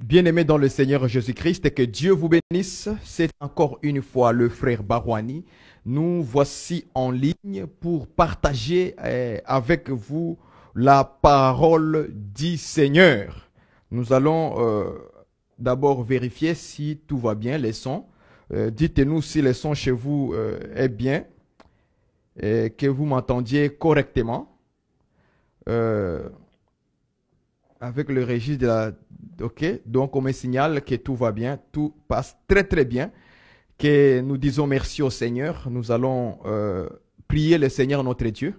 Bien-aimés dans le Seigneur Jésus-Christ, que Dieu vous bénisse. C'est encore une fois le frère Barouani. Nous voici en ligne pour partager avec vous la parole du Seigneur. Nous allons d'abord vérifier si tout va bien, les sons. Dites-nous si les sons chez vous est bien et que vous m'entendiez correctement. Avec le registre de la... Ok, donc on me signale que tout va bien, tout passe très très bien, que nous disons merci au Seigneur. Nous allons prier le Seigneur notre Dieu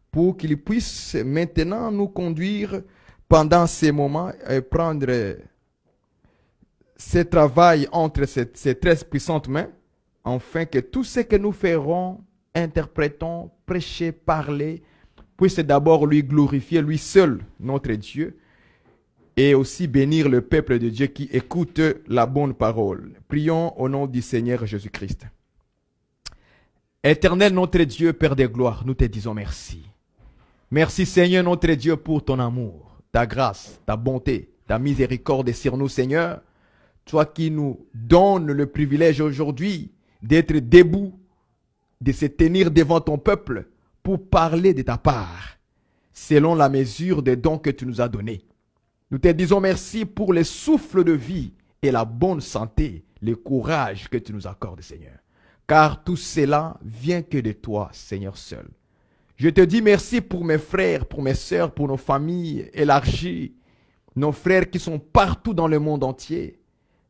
pour qu'il puisse maintenant nous conduire pendant ces moments et prendre ce travail entre ces très puissantes mains, afin que tout ce que nous ferons, interprétons, prêcher, parler, puisse d'abord lui glorifier, lui seul, notre Dieu, et aussi bénir le peuple de Dieu qui écoute la bonne parole. Prions au nom du Seigneur Jésus-Christ. Éternel notre Dieu, Père de gloire, nous te disons merci. Merci Seigneur notre Dieu pour ton amour, ta grâce, ta bonté, ta miséricorde sur nous Seigneur. Toi qui nous donnes le privilège aujourd'hui d'être debout, de se tenir devant ton peuple pour parler de ta part, selon la mesure des dons que tu nous as donnés. Nous te disons merci pour le souffle de vie et la bonne santé, le courage que tu nous accordes, Seigneur. Car tout cela vient que de toi, Seigneur seul. Je te dis merci pour mes frères, pour mes sœurs, pour nos familles élargies, nos frères qui sont partout dans le monde entier,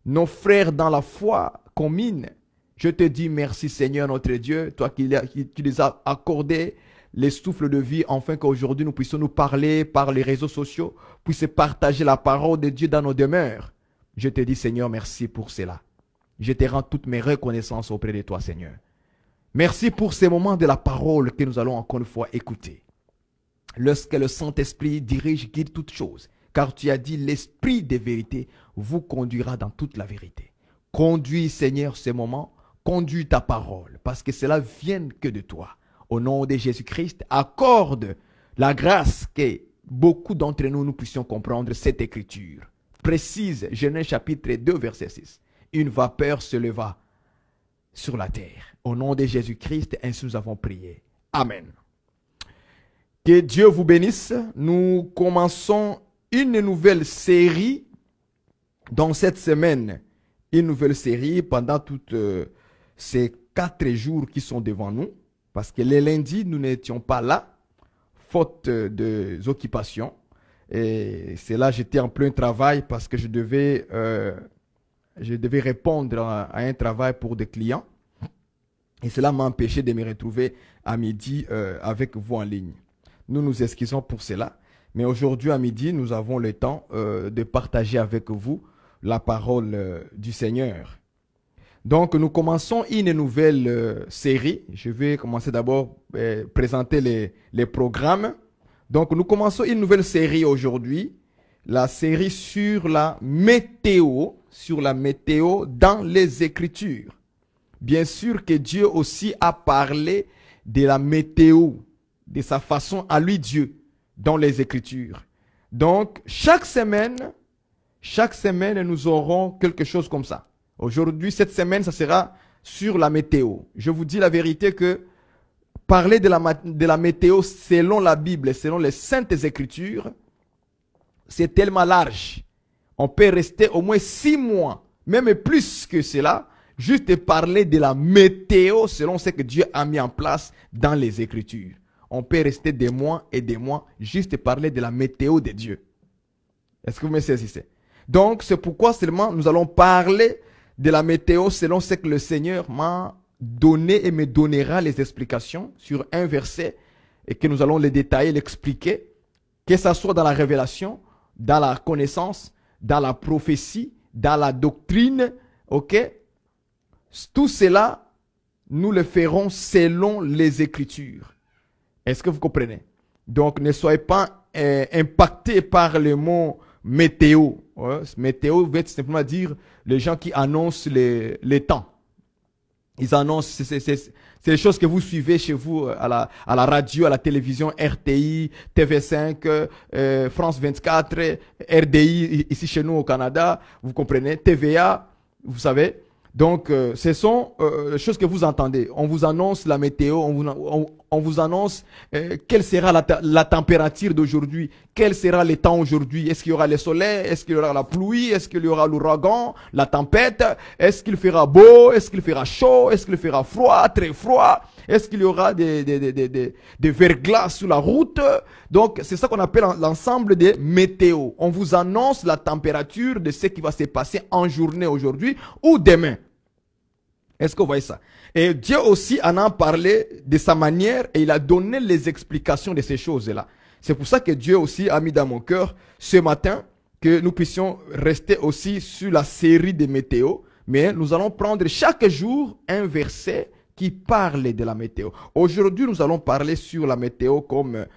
nos frères dans la foi commune. Je te dis merci, Seigneur notre Dieu, toi qui les as accordés les souffles de vie, afin qu'aujourd'hui nous puissions nous parler par les réseaux sociaux, puissions partager la parole de Dieu dans nos demeures. Je te dis Seigneur, merci pour cela. Je te rends toutes mes reconnaissances auprès de toi Seigneur. Merci pour ces moments de la parole que nous allons encore une fois écouter. Lorsque le Saint-Esprit dirige, guide toutes choses, car tu as dit l'Esprit de vérité vous conduira dans toute la vérité. Conduis Seigneur ces moments, conduis ta parole, parce que cela vient que de toi. Au nom de Jésus-Christ, accorde la grâce que beaucoup d'entre nous, nous puissions comprendre cette écriture. Précise, Genèse chapitre 2, verset 6. Une vapeur se leva sur la terre. Au nom de Jésus-Christ, ainsi nous avons prié. Amen. Que Dieu vous bénisse. Nous commençons une nouvelle série dans cette semaine. Une nouvelle série pendant toutes ces 4 jours qui sont devant nous. Parce que les lundis, nous n'étions pas là, faute des occupations. Et c'est là j'étais en plein travail parce que je devais répondre à un travail pour des clients. Et cela m'a empêché de me retrouver à midi avec vous en ligne. Nous nous excusons pour cela. Mais aujourd'hui à midi, nous avons le temps de partager avec vous la parole du Seigneur. Donc, nous commençons une nouvelle série. Je vais commencer d'abord à présenter les programmes. Donc, nous commençons une nouvelle série aujourd'hui. La série sur la météo dans les Écritures. Bien sûr que Dieu aussi a parlé de la météo, de sa façon à lui Dieu, dans les Écritures. Donc, chaque semaine, nous aurons quelque chose comme ça. Aujourd'hui, cette semaine, ça sera sur la météo. Je vous dis la vérité que parler de la météo selon la Bible, selon les Saintes Écritures, c'est tellement large. On peut rester au moins 6 mois, même plus que cela, juste parler de la météo selon ce que Dieu a mis en place dans les Écritures. On peut rester des mois et des mois, juste parler de la météo de Dieu. Est-ce que vous me saisissez? Donc, c'est pourquoi seulement nous allons parler de la météo selon ce que le Seigneur m'a donné et me donnera les explications sur un verset et que nous allons les détailler, l'expliquer, que ce soit dans la révélation, dans la connaissance, dans la prophétie, dans la doctrine, ok? Tout cela, nous le ferons selon les Écritures. Est-ce que vous comprenez? Donc, ne soyez pas impactés par le mot météo. Ouais, météo veut simplement dire les gens qui annoncent les temps. Ils annoncent, c'est les choses que vous suivez chez vous à la radio, à la télévision, RTI, TV5, France 24, RDI, ici chez nous au Canada, vous comprenez, TVA, vous savez. Donc, ce sont les choses que vous entendez. On vous annonce la météo, on vous annonce quelle sera la température d'aujourd'hui, quel sera le temps aujourd'hui. Est-ce qu'il y aura le soleil, est-ce qu'il y aura la pluie, est-ce qu'il y aura l'ouragan, la tempête, est-ce qu'il fera beau, est-ce qu'il fera chaud, est-ce qu'il fera froid, très froid, est-ce qu'il y aura des verglas sur la route. Donc, c'est ça qu'on appelle l'ensemble des météos. On vous annonce la température de ce qui va se passer en journée aujourd'hui ou demain. Est-ce que vous voyez ça? Et Dieu aussi en a parlé de sa manière et il a donné les explications de ces choses-là. C'est pour ça que Dieu aussi a mis dans mon cœur ce matin que nous puissions rester aussi sur la série des météos. Mais nous allons prendre chaque jour un verset qui parle de la météo. Aujourd'hui, nous allons parler sur la météo comme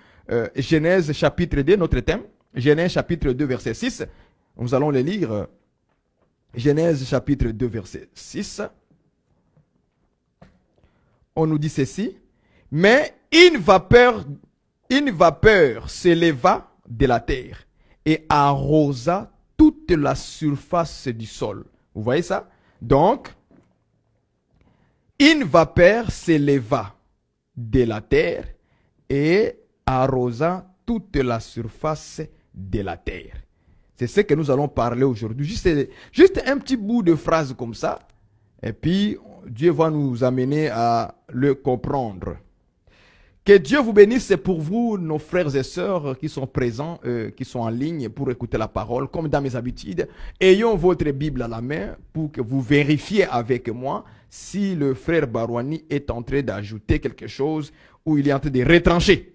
Genèse chapitre 2, notre thème. Genèse chapitre 2, verset 6. Nous allons le lire. Genèse chapitre 2, verset 6. On nous dit ceci. Mais une vapeur s'éleva de la terre et arrosa toute la surface du sol. Vous voyez ça? Donc, une vapeur s'éleva de la terre et arrosa toute la surface de la terre. C'est ce que nous allons parler aujourd'hui. Juste un petit bout de phrase comme ça. Et puis, Dieu va nous amener à le comprendre. Que Dieu vous bénisse pour vous, nos frères et sœurs qui sont présents, qui sont en ligne pour écouter la parole, comme dans mes habitudes. Ayons votre Bible à la main pour que vous vérifiez avec moi si le frère Barouani est en train d'ajouter quelque chose ou il est en train de retrancher.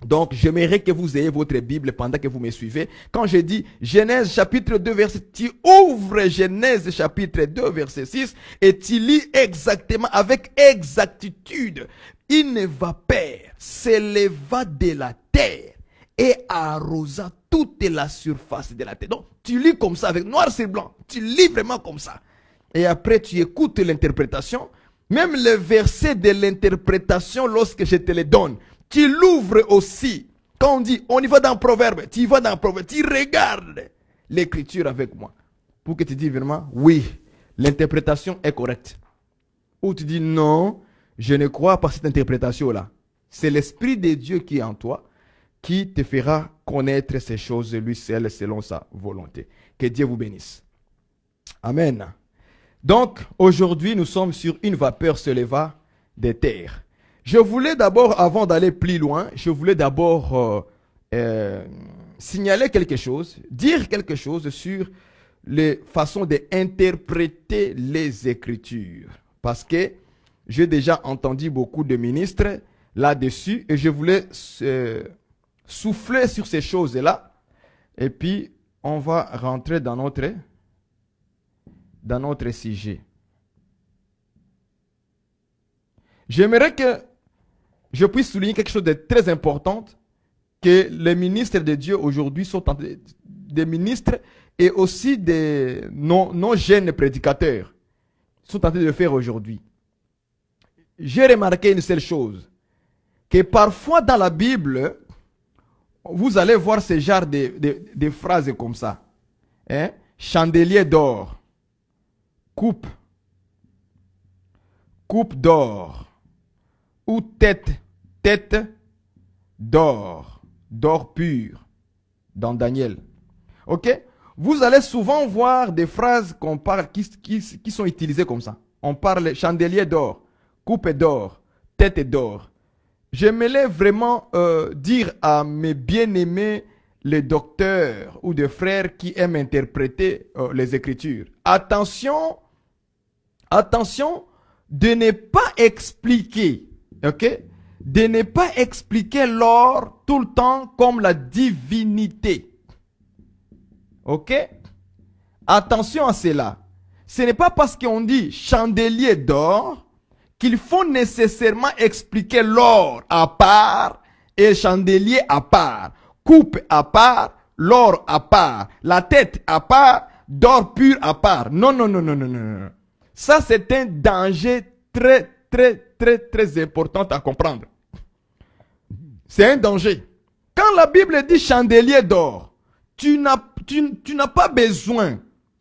Donc, j'aimerais que vous ayez votre Bible pendant que vous me suivez. Quand je dis Genèse chapitre 2 verset, tu ouvres Genèse chapitre 2 verset 6 et tu lis exactement, avec exactitude. Une vapeur s'éleva de la terre et arrosa toute la surface de la terre. Donc, tu lis comme ça, avec noir sur blanc. Tu lis vraiment comme ça. Et après, tu écoutes l'interprétation. Même le verset de l'interprétation, lorsque je te le donne, tu l'ouvres aussi. Quand on dit, on y va dans Proverbe, tu y vas dans Proverbe, tu regardes l'écriture avec moi. Pour que tu dises vraiment, oui, l'interprétation est correcte. Ou tu dis, non, je ne crois pas à cette interprétation-là. C'est l'Esprit de Dieu qui est en toi, qui te fera connaître ces choses, lui seul, selon sa volonté. Que Dieu vous bénisse. Amen. Donc, aujourd'hui, nous sommes sur une vapeur se leva des terres. Je voulais d'abord, avant d'aller plus loin, je voulais d'abord signaler quelque chose, dire quelque chose sur les façons d'interpréter les Écritures. Parce que j'ai déjà entendu beaucoup de ministres là-dessus et je voulais souffler sur ces choses-là. Et puis, on va rentrer dans notre sujet. J'aimerais que je puisse souligner quelque chose de très important, que les ministres de Dieu aujourd'hui sont des ministres et aussi des non-jeunes prédicateurs sont en train de faire aujourd'hui. J'ai remarqué une seule chose, que parfois dans la Bible, vous allez voir ce genre de phrases comme ça. Hein? Chandelier d'or, coupe d'or, ou tête d'or, d'or pur, dans Daniel. Ok? Vous allez souvent voir des phrases qu'on parle, qui sont utilisées comme ça. On parle chandelier d'or, coupe d'or, tête d'or. J'aimerais vraiment dire à mes bien-aimés, les docteurs ou des frères qui aiment interpréter les Écritures. Attention de ne pas expliquer. Ok? De ne pas expliquer l'or tout le temps comme la divinité. Ok? Attention à cela. Ce n'est pas parce qu'on dit chandelier d'or qu'il faut nécessairement expliquer l'or à part et chandelier à part. Coupe à part, l'or à part, la tête à part, d'or pur à part. Non. Ça, c'est un danger très, très, très, très important à comprendre. C'est un danger. Quand la Bible dit chandelier d'or, tu n'as pas besoin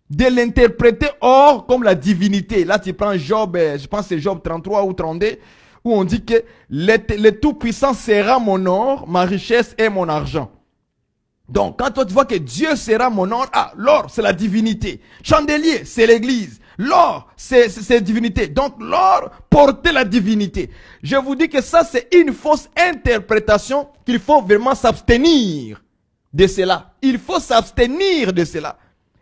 de l'interpréter or comme la divinité. Là, tu prends Job, je pense que c'est Job 33 ou 32, où on dit que le Tout-Puissant sera mon or, ma richesse et mon argent. Donc, quand toi tu vois que Dieu sera mon or, l'or, c'est la divinité. Chandelier, c'est l'église. L'or, c'est la divinité. Donc, l'or portait la divinité. Je vous dis que ça, c'est une fausse interprétation qu'il faut vraiment s'abstenir de cela. Il faut s'abstenir de cela.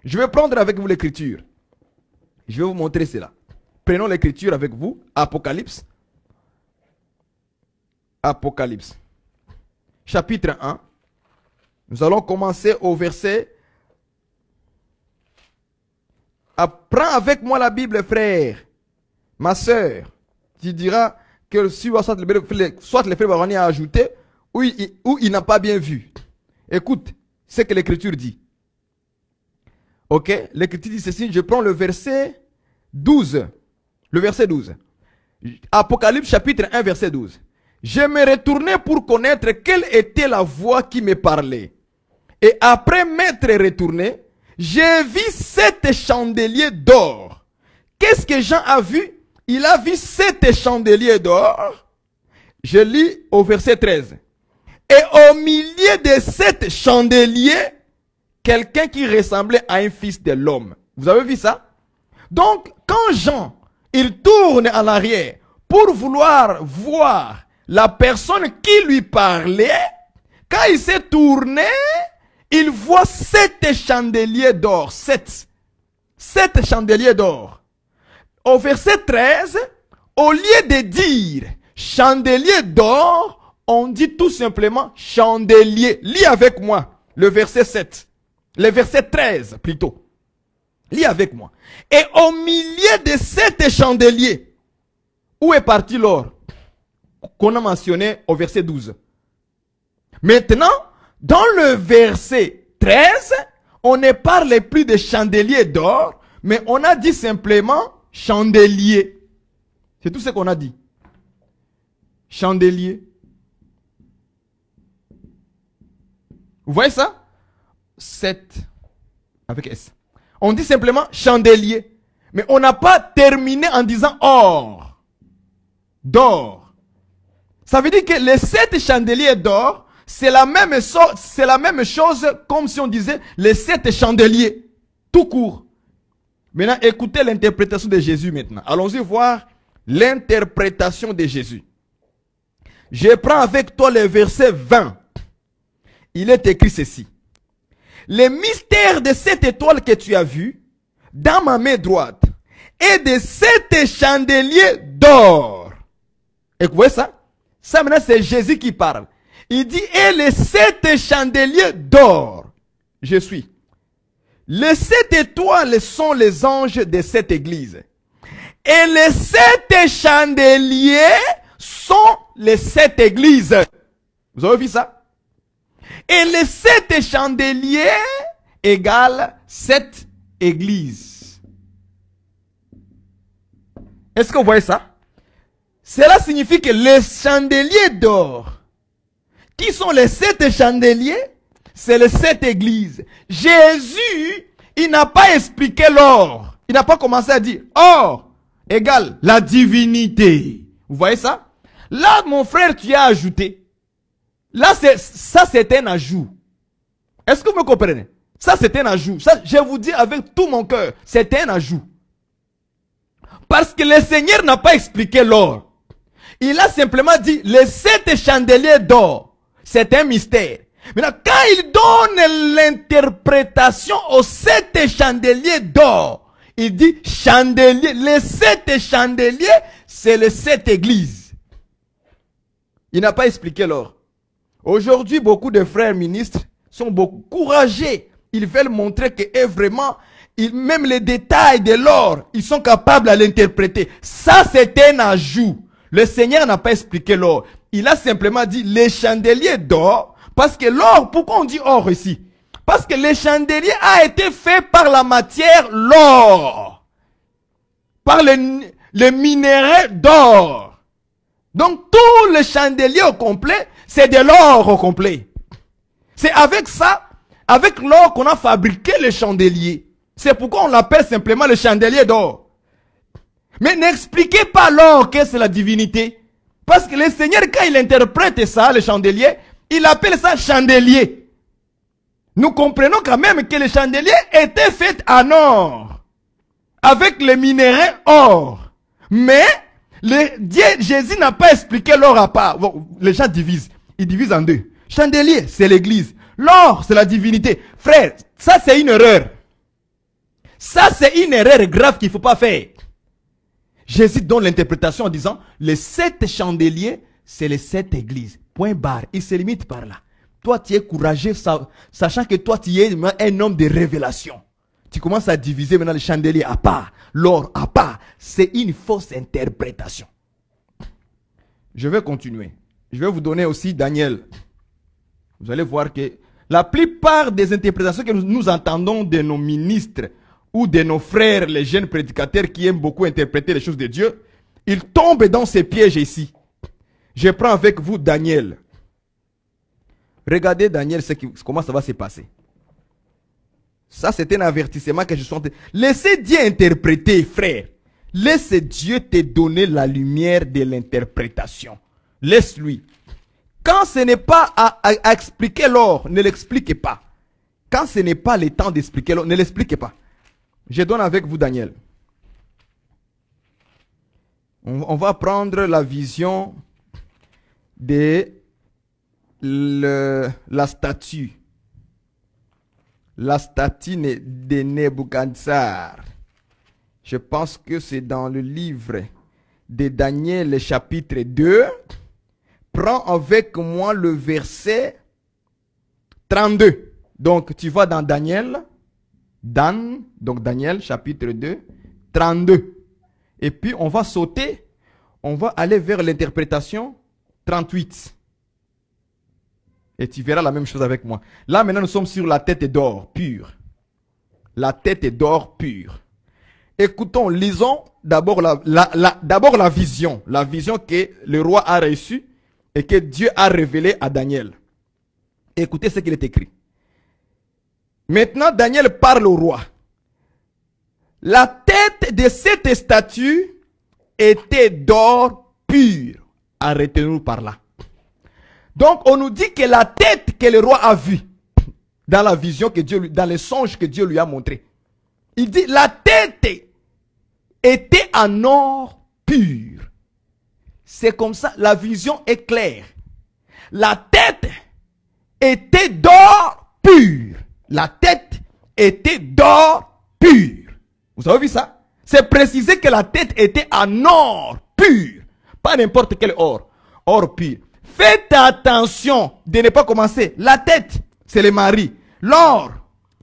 Je vais prendre avec vous l'écriture. Je vais vous montrer cela. Prenons l'écriture avec vous. Apocalypse. Apocalypse. Chapitre 1. Nous allons commencer au verset. Prends avec moi la Bible, frère. Ma soeur. Tu diras que soit les frères Barani a ajouté, ou il n'a pas bien vu. Écoute ce que l'écriture dit. Ok, l'écriture dit ceci, je prends le verset 12. Le verset 12. Apocalypse chapitre 1 verset 12. Je me retournai pour connaître quelle était la voix qui me parlait. Et après m'être retourné, j'ai vu 7 chandeliers d'or. Qu'est-ce que Jean a vu? Il a vu 7 chandeliers d'or. Je lis au verset 13. Et au milieu de 7 chandeliers, quelqu'un qui ressemblait à un fils de l'homme. Vous avez vu ça? Donc, quand Jean, il tourne en arrière pour vouloir voir la personne qui lui parlait, quand il s'est tourné, il voit 7 chandeliers d'or. 7 chandeliers d'or. Au verset 13, au lieu de dire chandelier d'or, on dit tout simplement chandelier. Lis avec moi le verset 7. Le verset 13 plutôt. Lis avec moi. Et au milieu de 7 chandeliers, où est parti l'or qu'on a mentionné au verset 12? Maintenant, dans le verset 13, on ne parle plus de chandelier d'or, mais on a dit simplement chandelier. C'est tout ce qu'on a dit. Chandelier. Vous voyez ça? 7 avec S. On dit simplement chandelier. Mais on n'a pas terminé en disant or. D'or. Ça veut dire que les 7 chandeliers d'or, c'est la même chose comme si on disait les 7 chandeliers. Tout court. Maintenant, écoutez l'interprétation de Jésus maintenant. Allons-y voir l'interprétation de Jésus. Je prends avec toi le verset 20. Il est écrit ceci. Le mystère de cette étoile que tu as vue dans ma main droite et de 7 chandeliers d'or. Et vous voyez ça? Ça maintenant c'est Jésus qui parle. Il dit, et les 7 chandeliers d'or. Je suis. Les 7 étoiles sont les anges de cette église. Et les 7 chandeliers sont les 7 églises. Vous avez vu ça? Et les 7 chandeliers égale 7 églises. Est-ce que vous voyez ça? Cela signifie que les chandeliers d'or, qui sont les 7 chandeliers, c'est les 7 églises. Jésus, il n'a pas expliqué l'or. Il n'a pas commencé à dire or égale la divinité. Vous voyez ça? Là, mon frère, tu as ajouté. Là, ça c'est un ajout. Est-ce que vous me comprenez? Ça c'est un ajout. Ça, je vous dis avec tout mon cœur, c'est un ajout. Parce que le Seigneur n'a pas expliqué l'or. Il a simplement dit les 7 chandeliers d'or. C'est un mystère. Maintenant, quand il donne l'interprétation aux 7 chandeliers d'or, il dit chandelier. Les 7 chandeliers, c'est les 7 églises. Il n'a pas expliqué l'or. Aujourd'hui, beaucoup de frères ministres sont beaucoup courageux. Ils veulent montrer que vraiment, même les détails de l'or, ils sont capables de l'interpréter. Ça, c'est un ajout. Le Seigneur n'a pas expliqué l'or. Il a simplement dit les chandeliers d'or. Parce que l'or, pourquoi on dit or ici? Parce que le chandelier a été fait par la matière l'or. par le minerai d'or. Donc tout le chandelier au complet, c'est de l'or au complet. C'est avec ça, avec l'or qu'on a fabriqué le chandelier. C'est pourquoi on l'appelle simplement le chandelier d'or. Mais n'expliquez pas l'or que c'est la divinité. Parce que le Seigneur, quand il interprète ça, le chandelier, il appelle ça chandelier. Nous comprenons quand même que le chandelier était fait en or. Avec le minerai or. Mais, Jésus n'a pas expliqué l'or à part. Bon, les gens divisent. Ils divisent en deux. Chandelier, c'est l'église. L'or, c'est la divinité. Frère, ça c'est une erreur. Ça c'est une erreur grave qu'il ne faut pas faire. Jésus donne l'interprétation en disant, les 7 chandeliers, c'est les 7 églises. Point barre. Il se limite par là. Toi, tu es courageux, sachant que toi, tu es un homme de révélation. Tu commences à diviser maintenant les chandeliers à part, l'or à part. C'est une fausse interprétation. Je vais continuer. Je vais vous donner aussi Daniel. Vous allez voir que la plupart des interprétations que nous entendons de nos ministres ou de nos frères, les jeunes prédicateurs qui aiment beaucoup interpréter les choses de Dieu, ils tombent dans ces pièges ici. Je prends avec vous Daniel. Regardez Daniel, comment ça va se passer. Ça, c'est un avertissement que je suis en train de... Laissez Dieu interpréter, frère. Laisse Dieu te donner la lumière de l'interprétation. Laisse-lui. Quand ce n'est pas à expliquer l'or, ne l'expliquez pas. Quand ce n'est pas le temps d'expliquer l'or, ne l'expliquez pas. Je donne avec vous Daniel. On va prendre la vision de la statue. La statue de Nebuchadnezzar. Je pense que c'est dans le livre de Daniel, chapitre 2. Prends avec moi le verset 32. Donc, tu vas dans Daniel. Donc Daniel, chapitre 2, 32. Et puis, on va sauter. On va aller vers l'interprétation 38. Et tu verras la même chose avec moi. Là, maintenant, nous sommes sur la tête d'or pure. La tête d'or pure. Écoutons, lisons d'abord la vision. La vision que le roi a reçue et que Dieu a révélée à Daniel. Écoutez ce qu'il est écrit. Maintenant, Daniel parle au roi. La tête de cette statue était d'or pur. Arrêtez-nous par là. Donc, on nous dit que la tête que le roi a vue, dans la vision que Dieu, dans les songes que Dieu lui a montré, il dit, la tête était en or pur. C'est comme ça, la vision est claire. La tête était d'or pur. La tête était d'or pur. Vous avez vu ça? C'est précisé que la tête était en or pur. Pas n'importe quel or. Or pur. Faites attention de ne pas commencer. La tête, c'est le mari. L'or,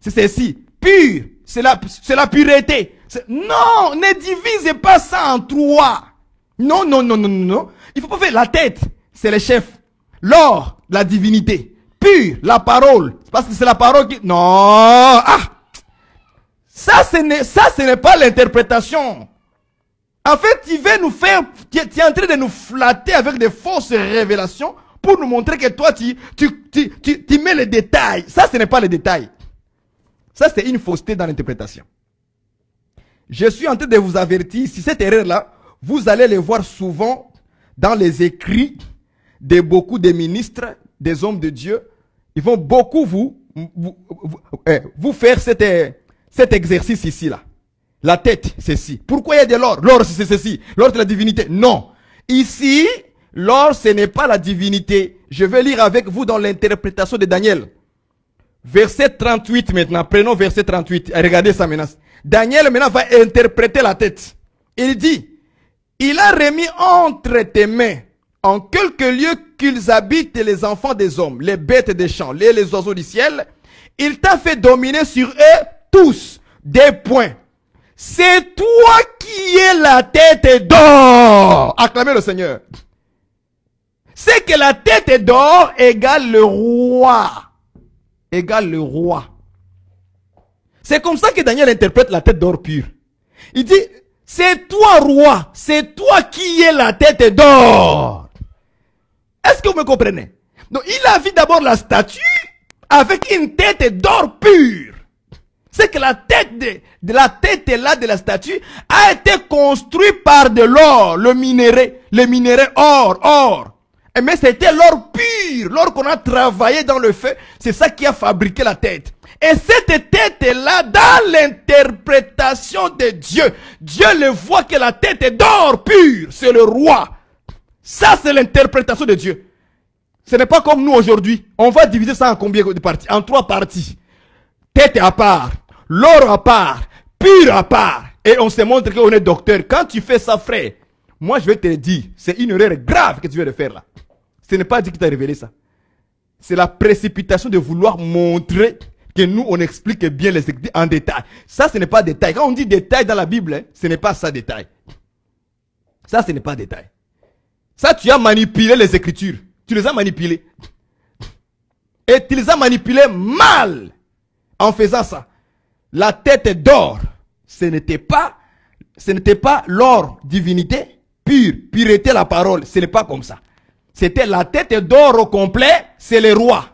c'est ceci. Pur, c'est la pureté. Non, ne divise pas ça en 3. Non, non, non, non, non. Il faut pas faire la tête, c'est le chef. L'or, la divinité. Pur, la parole. Parce que c'est la parole qui... Non. Ah. Ça, ce n'est pas l'interprétation. En fait, tu veux nous faire... Tu es en train de nous flatter avec des fausses révélations pour nous montrer que toi, tu mets les détails. Ça, ce n'est pas les détails. Ça, c'est une fausseté dans l'interprétation. Je suis en train de vous avertir, si cette erreur-là, vous allez les voir souvent dans les écrits de beaucoup de ministres, des hommes de Dieu. Ils vont beaucoup vous faire cet exercice ici, là. La tête, c'est ci. Pourquoi il y a de l'or? L'or, c'est ceci. L'or, c'est la divinité. Non. Ici, l'or, ce n'est pas la divinité. Je vais lire avec vous dans l'interprétation de Daniel. Verset 38 maintenant. Prenons verset 38. Regardez ça maintenant. Daniel maintenant va interpréter la tête. Il dit, il a remis entre tes mains, en quelques lieux qu'ils habitent les enfants des hommes, les bêtes des champs, les oiseaux du ciel. Il t'a fait dominer sur eux tous. Des points. C'est toi qui es la tête d'or. Acclamez le Seigneur. C'est que la tête d'or égale le roi. Égale le roi. C'est comme ça que Daniel interprète la tête d'or pure. Il dit, C'est toi, roi. C'est toi qui es la tête d'or. Est-ce que vous me comprenez? Donc, il a vu d'abord la statue avec une tête d'or pure. C'est que la tête de la tête là de la statue a été construite par de l'or, le minerai or. Mais c'était l'or pur, l'or qu'on a travaillé dans le feu, c'est ça qui a fabriqué la tête. Et cette tête-là, dans l'interprétation de Dieu, Dieu le voit que la tête est d'or pur, c'est le roi. Ça, c'est l'interprétation de Dieu. Ce n'est pas comme nous aujourd'hui. On va diviser ça en combien de parties? En 3 parties. Tête à part, l'or à part, pur à part. Et on se montre qu'on est docteur. Quand tu fais ça, frère, moi je vais te le dire, c'est une erreur grave que tu viens de faire là. Ce n'est pas Dieu qui t'a révélé ça. C'est la précipitation de vouloir montrer que nous, on explique bien les écritures en détail. Ça, ce n'est pas détail. Quand on dit détail dans la Bible, hein, ce n'est pas ça détail. Ça, ce n'est pas détail. Ça, tu as manipulé les écritures. Tu les as manipulées. Et tu les as manipulées mal en faisant ça. La tête d'or, ce n'était pas l'or divinité pure, pureté la parole. Ce n'est pas comme ça. C'était la tête d'or au complet, c'est le roi.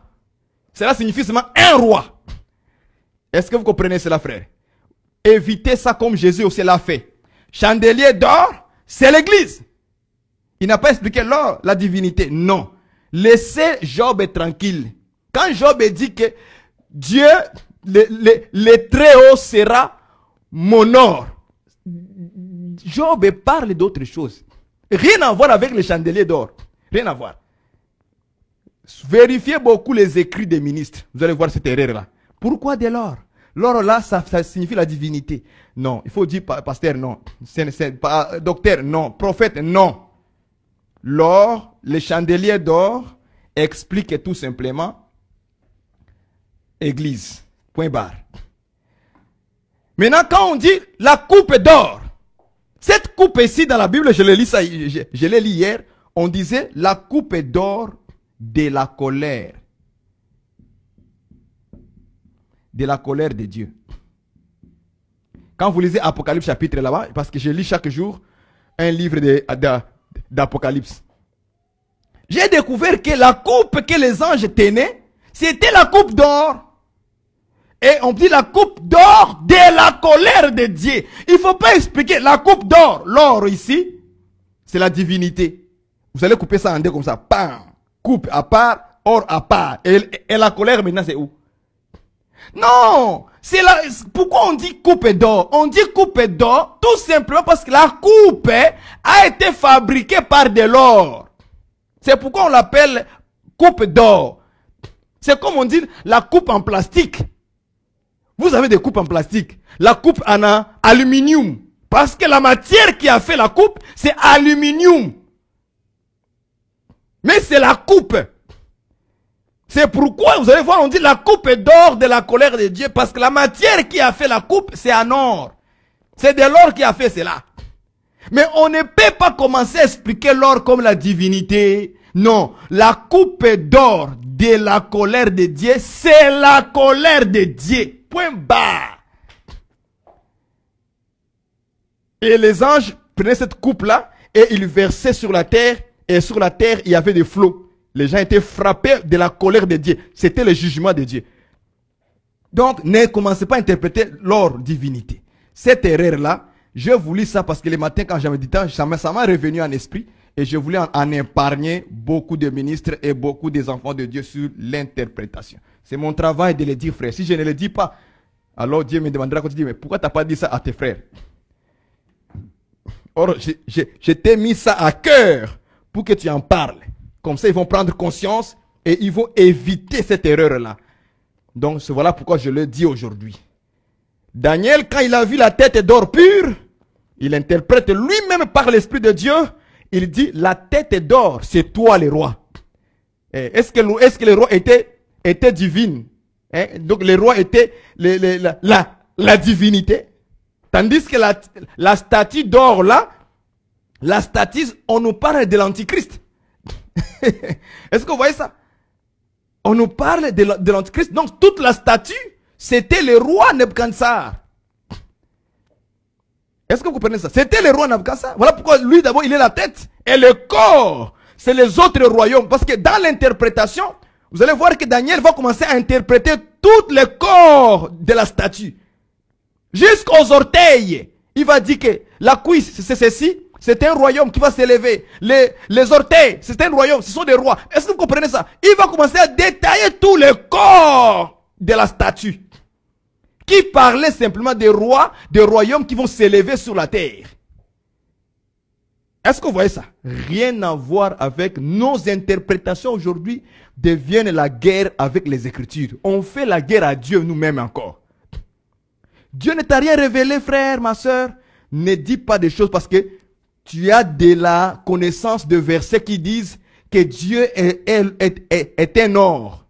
Cela signifie seulement un roi. Est-ce que vous comprenez cela, frère? Évitez ça comme Jésus aussi l'a fait. Chandelier d'or, c'est l'église. Il n'a pas expliqué l'or, la divinité. Non. Laissez Job tranquille. Quand Job dit que Dieu, le très haut sera mon or. Job parle d'autre chose. Rien à voir avec le chandelier d'or. Rien à voir. Vérifiez beaucoup les écrits des ministres. Vous allez voir cette erreur-là. Pourquoi de l'or? L'or là, ça signifie la divinité. Non, il faut dire pasteur, non. C'est pas docteur, non. Prophète, non. L'or, le chandelier d'or, explique tout simplement Église. Point barre. Maintenant, quand on dit la coupe d'or, cette coupe ici dans la Bible, je l'ai lu ça, je l'ai lu hier, on disait la coupe d'or de la colère. De la colère de Dieu. Quand vous lisez Apocalypse chapitre là-bas, parce que je lis chaque jour un livre d'Apocalypse, j'ai découvert que la coupe que les anges tenaient, c'était la coupe d'or. Et on dit la coupe d'or de la colère de Dieu. Il ne faut pas expliquer la coupe d'or. L'or ici, c'est la divinité. Vous allez couper ça en deux comme ça. Pam. Coupe à part, or à part. Et la colère maintenant c'est où? Non. Pourquoi on dit coupe d'or? On dit coupe d'or tout simplement parce que la coupe a été fabriquée par de l'or. C'est pourquoi on l'appelle coupe d'or. C'est comme on dit la coupe en plastique. Vous avez des coupes en plastique. La coupe en aluminium. Parce que la matière qui a fait la coupe, c'est aluminium. Mais c'est la coupe. C'est pourquoi, vous allez voir, on dit la coupe d'or de la colère de Dieu. Parce que la matière qui a fait la coupe, c'est en or. C'est de l'or qui a fait cela. Mais on ne peut pas commencer à expliquer l'or comme la divinité. Non, la coupe d'or de la colère de Dieu, c'est la colère de Dieu. Point barre. Et les anges prenaient cette coupe-là et ils versaient sur la terre. Et sur la terre, il y avait des flots. Les gens étaient frappés de la colère de Dieu. C'était le jugement de Dieu. Donc, ne commencez pas à interpréter leur divinité. Cette erreur-là, je vous lis ça parce que le matin, quand j'avais dit ça m'a revenu en esprit. Et je voulais en épargner beaucoup de ministres et beaucoup des enfants de Dieu sur l'interprétation. C'est mon travail de le dire, frère. Si je ne le dis pas, alors Dieu me demandera quand tu dis, mais pourquoi tu n'as pas dit ça à tes frères? Or, je t'ai mis ça à cœur pour que tu en parles. Comme ça, ils vont prendre conscience et ils vont éviter cette erreur-là. Donc, voilà pourquoi je le dis aujourd'hui. Daniel, quand il a vu la tête d'or pure, il interprète lui-même par l'Esprit de Dieu. Il dit, la tête d'or, c'est toi le roi. Est-ce que le roi était divine? Donc le roi était la divinité. Tandis que la statue d'or là, la statue, on nous parle de l'antichrist. Est-ce que vous voyez ça? On nous parle de l'antichrist. Donc toute la statue, c'était le roi Nebuchadnezzar. Est-ce que vous comprenez ça? C'était le roi Nabucodonosor. Voilà pourquoi lui d'abord il est la tête. Et le corps, c'est les autres royaumes. Parce que dans l'interprétation, vous allez voir que Daniel va commencer à interpréter tous les corps de la statue. Jusqu'aux orteils. Il va dire que la cuisse, c'est ceci. C'est un royaume qui va s'élever. Les orteils, c'est un royaume. Ce sont des rois. Est-ce que vous comprenez ça? Il va commencer à détailler tous les corps de la statue. Qui parlait simplement des rois, des royaumes qui vont s'élever sur la terre. Est-ce que vous voyez ça? Rien à voir avec nos interprétations aujourd'hui deviennent la guerre avec les Écritures. On fait la guerre à Dieu nous-mêmes encore. Dieu ne t'a rien révélé, frère, ma soeur. Ne dis pas des choses parce que tu as de la connaissance de versets qui disent que Dieu est un or.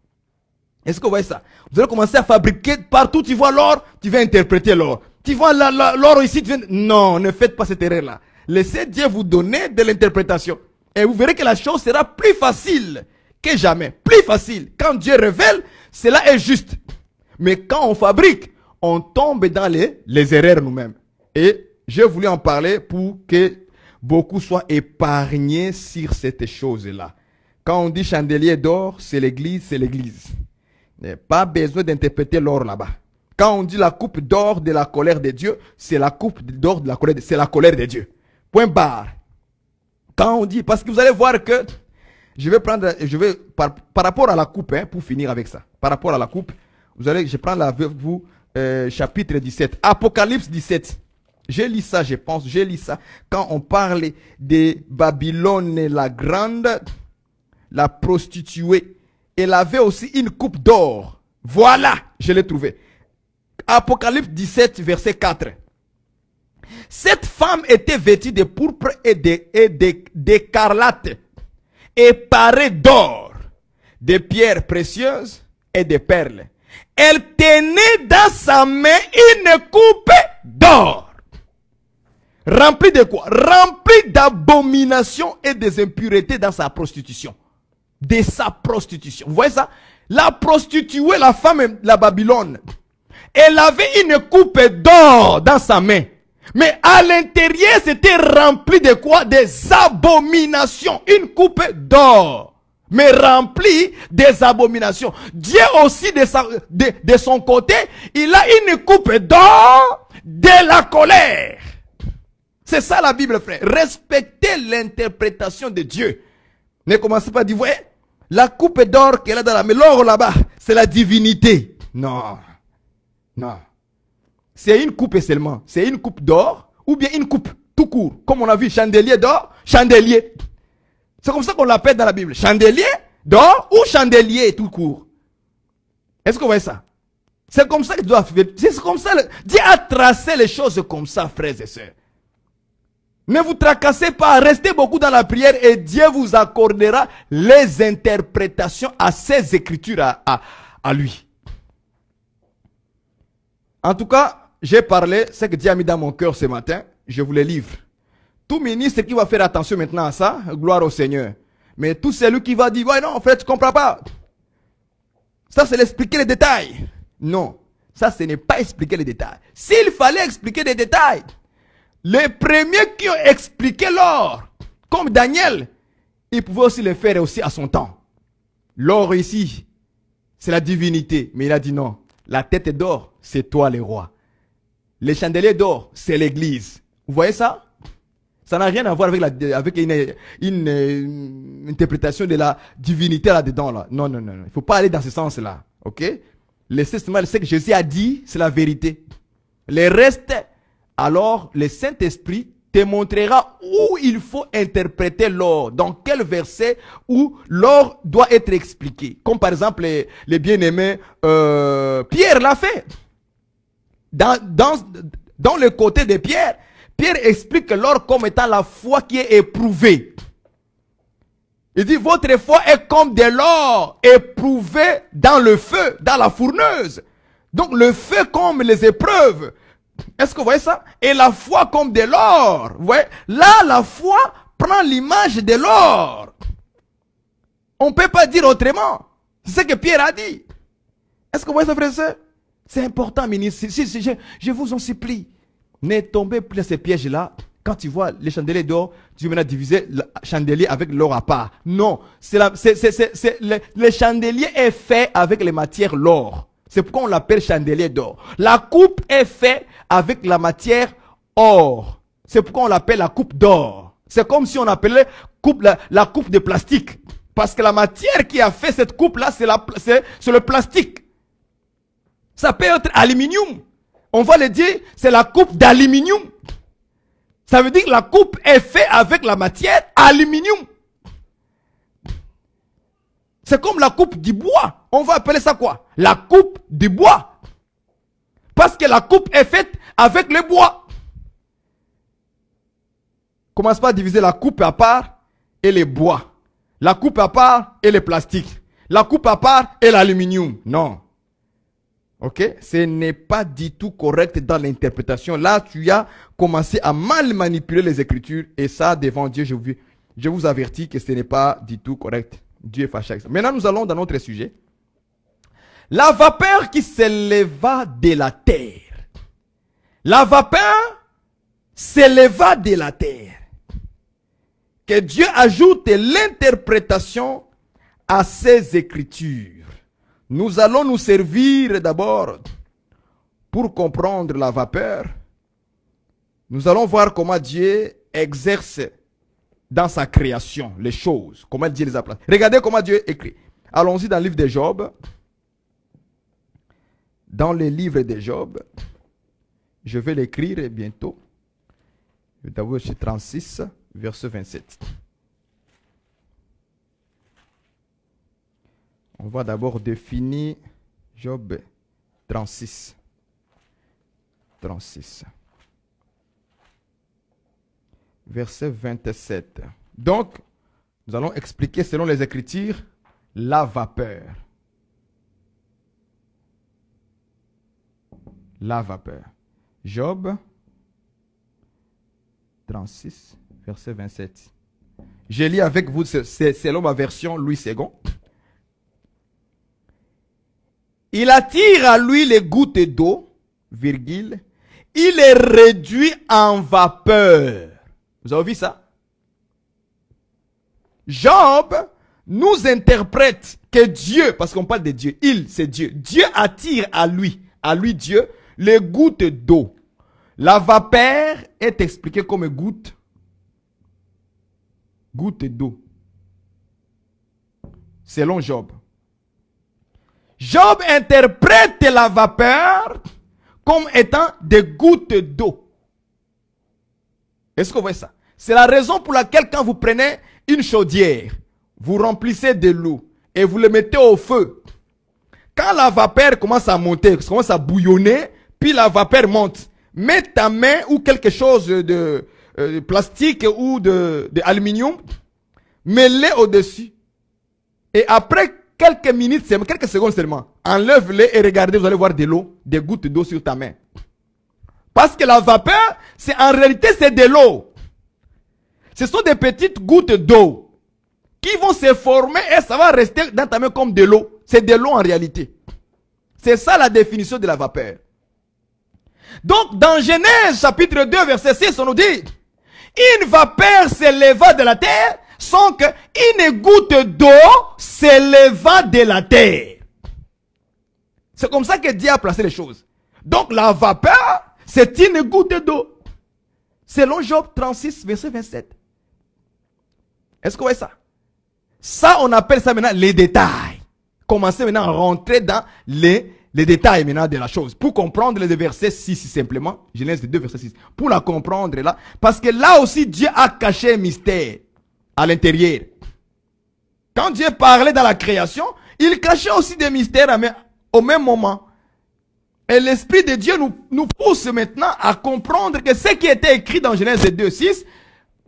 Est-ce que vous voyez ça? Vous allez commencer à fabriquer partout, tu vois l'or, tu vas interpréter l'or. Tu vois l'or ici, tu viens... Non, ne faites pas cette erreur-là. Laissez Dieu vous donner de l'interprétation. Et vous verrez que la chose sera plus facile que jamais. Plus facile. Quand Dieu révèle, cela est juste. Mais quand on fabrique, on tombe dans les erreurs nous-mêmes. Et j'ai voulu en parler pour que beaucoup soient épargnés sur cette chose-là. Quand on dit chandelier d'or, c'est l'église, c'est l'église. Il n'y a pas besoin d'interpréter l'or là-bas. Quand on dit la coupe d'or de la colère de Dieu, c'est la coupe d'or de la colère, c'est la colère de Dieu. Point barre. Quand on dit, parce que vous allez voir que, par rapport à la coupe, hein, pour finir avec ça, par rapport à la coupe, je prends avec vous, chapitre 17, Apocalypse 17. J'ai lu ça, je pense, j'ai lu ça. Quand on parle de Babylone la grande, la prostituée, elle avait aussi une coupe d'or. Voilà, je l'ai trouvé. Apocalypse 17, verset 4. Cette femme était vêtue de pourpre et d'écarlate, et parée d'or, de pierres précieuses et de perles. Elle tenait dans sa main une coupe d'or. Remplie de quoi? Remplie d'abominations et des impuretés dans sa prostitution. De sa prostitution. Vous voyez ça? La prostituée, la femme, la Babylone, elle avait une coupe d'or dans sa main. Mais à l'intérieur, c'était rempli de quoi? Des abominations. Une coupe d'or, mais remplie des abominations. Dieu aussi, de son côté, il a une coupe d'or de la colère. C'est ça la Bible, frère. Respectez l'interprétation de Dieu. Ne commencez pas à dire, voyez, la coupe d'or qu'elle a dans la main, l'or là-bas, c'est la divinité. Non. Non. C'est une coupe seulement. C'est une coupe d'or ou bien une coupe tout court. Comme on a vu, chandelier d'or, chandelier. C'est comme ça qu'on l'appelle dans la Bible. Chandelier d'or ou chandelier tout court. Est-ce que vous voyez ça? C'est comme ça que Dieu a fait. C'est comme ça. Dieu a tracé les choses comme ça, frères et sœurs. Ne vous tracassez pas, restez beaucoup dans la prière et Dieu vous accordera les interprétations à ses écritures à lui. En tout cas, j'ai parlé, c'est que Dieu a mis dans mon cœur ce matin, je vous le livre. Tout ministre qui va faire attention maintenant à ça, gloire au Seigneur. Mais tout celui qui va dire, ouais non, frère, tu ne comprends pas. Ça, c'est l'expliquer les détails. Non, ça, ce n'est pas expliquer les détails. S'il fallait expliquer des détails, les premiers qui ont expliqué l'or, comme Daniel, ils pouvaient aussi le faire aussi à son temps. L'or ici, c'est la divinité. Mais il a dit non, la tête d'or, c'est toi le roi. Les chandeliers d'or, c'est l'église. Vous voyez ça? Ça n'a rien à voir avec une interprétation de la divinité là-dedans. Là. Non, non, non, non. Il ne faut pas aller dans ce sens-là. Ok? Le seulement, ce que Jésus a dit, c'est la vérité. Le reste, alors le Saint-Esprit te montrera où il faut interpréter l'or, dans quel verset où l'or doit être expliqué. Comme par exemple les bien-aimés, Pierre l'a fait. Dans le côté de Pierre, Pierre explique l'or comme étant la foi qui est éprouvée. Il dit, votre foi est comme de l'or éprouvé dans le feu, dans la fourneuse. Donc le feu comme les épreuves. Est-ce que vous voyez ça? Et la foi comme de l'or. Vous voyez? Là, la foi prend l'image de l'or. On ne peut pas dire autrement. C'est ce que Pierre a dit. Est-ce que vous voyez ça, frère et sœur? C'est important, ministre. Je vous en supplie. Ne tombez plus dans ces pièges-là. Quand tu vois les chandeliers d'or, tu veux maintenant diviser le chandelier avec l'or à part. Non, le chandelier est fait avec les matières l'or. C'est pourquoi on l'appelle chandelier d'or. La coupe est faite avec la matière or. C'est pourquoi on l'appelle la coupe d'or. C'est comme si on appelait la coupe de plastique. Parce que la matière qui a fait cette coupe-là, c'est le plastique. Ça peut être aluminium. On va le dire, c'est la coupe d'aluminium. Ça veut dire que la coupe est faite avec la matière aluminium. C'est comme la coupe du bois. On va appeler ça quoi? La coupe du bois. Parce que la coupe est faite avec le bois. Commence pas à diviser la coupe à part et les bois. La coupe à part et les plastiques. La coupe à part et l'aluminium. Non. Ok? Ce n'est pas du tout correct dans l'interprétation. Là, tu as commencé à mal manipuler les Écritures. Et ça, devant Dieu, je vous avertis que ce n'est pas du tout correct. Dieu est fâché avec ça. Maintenant, nous allons dans notre sujet. La vapeur qui s'éleva de la terre. La vapeur s'éleva de la terre. Que Dieu ajoute l'interprétation à ces Écritures. Nous allons nous servir d'abord pour comprendre la vapeur. Nous allons voir comment Dieu exerce dans sa création les choses. Comment Dieu les a placées. Regardez comment Dieu écrit. Allons-y dans le livre de Job. Dans le livre de Job. Je vais l'écrire bientôt. D'abord chez 36, verset 27. On va d'abord définir Job 36. 36. Verset 27. Donc, nous allons expliquer selon les Écritures la vapeur. La vapeur. Job 36, verset 27. Je lis avec vous, c'est selon ma version Louis II. Il attire à lui les gouttes d'eau, virgule. Il est réduit en vapeur. Vous avez vu ça? Job nous interprète que Dieu, parce qu'on parle de Dieu, c'est Dieu. Dieu attire à lui Dieu, les gouttes d'eau. La vapeur est expliquée comme goutte d'eau. Selon Job. Job interprète la vapeur comme étant des gouttes d'eau. Est-ce que vous voyez ça? C'est la raison pour laquelle quand vous prenez une chaudière, vous remplissez de l'eau et vous le mettez au feu. Quand la vapeur commence à monter, commence à bouillonner, puis la vapeur monte, mets ta main ou quelque chose de plastique ou d'aluminium, mets-le au-dessus. Et après quelques minutes, quelques secondes seulement, enlève-le et regardez, vous allez voir de l'eau, des gouttes d'eau sur ta main. Parce que la vapeur, en réalité, c'est de l'eau. Ce sont des petites gouttes d'eau qui vont se former et ça va rester dans ta main comme de l'eau. C'est de l'eau en réalité. C'est ça la définition de la vapeur. Donc, dans Genèse chapitre 2, verset 6, on nous dit, une vapeur s'éleva de la terre sans qu'une goutte d'eau s'éleva de la terre. C'est comme ça que Dieu a placé les choses. Donc, la vapeur, c'est une goutte d'eau. Selon Job 36, verset 27. Est-ce que vous voyez ça? Ça, on appelle ça maintenant les détails. Commencez maintenant à rentrer dans les détails maintenant de la chose. Pour comprendre les versets 6 simplement. Genèse 2, verset 6. Pour la comprendre là. Parce que là aussi, Dieu a caché un mystère à l'intérieur. Quand Dieu parlait dans la création, il cachait aussi des mystères au même moment. Et l'Esprit de Dieu nous pousse maintenant à comprendre que ce qui était écrit dans Genèse 2, 6,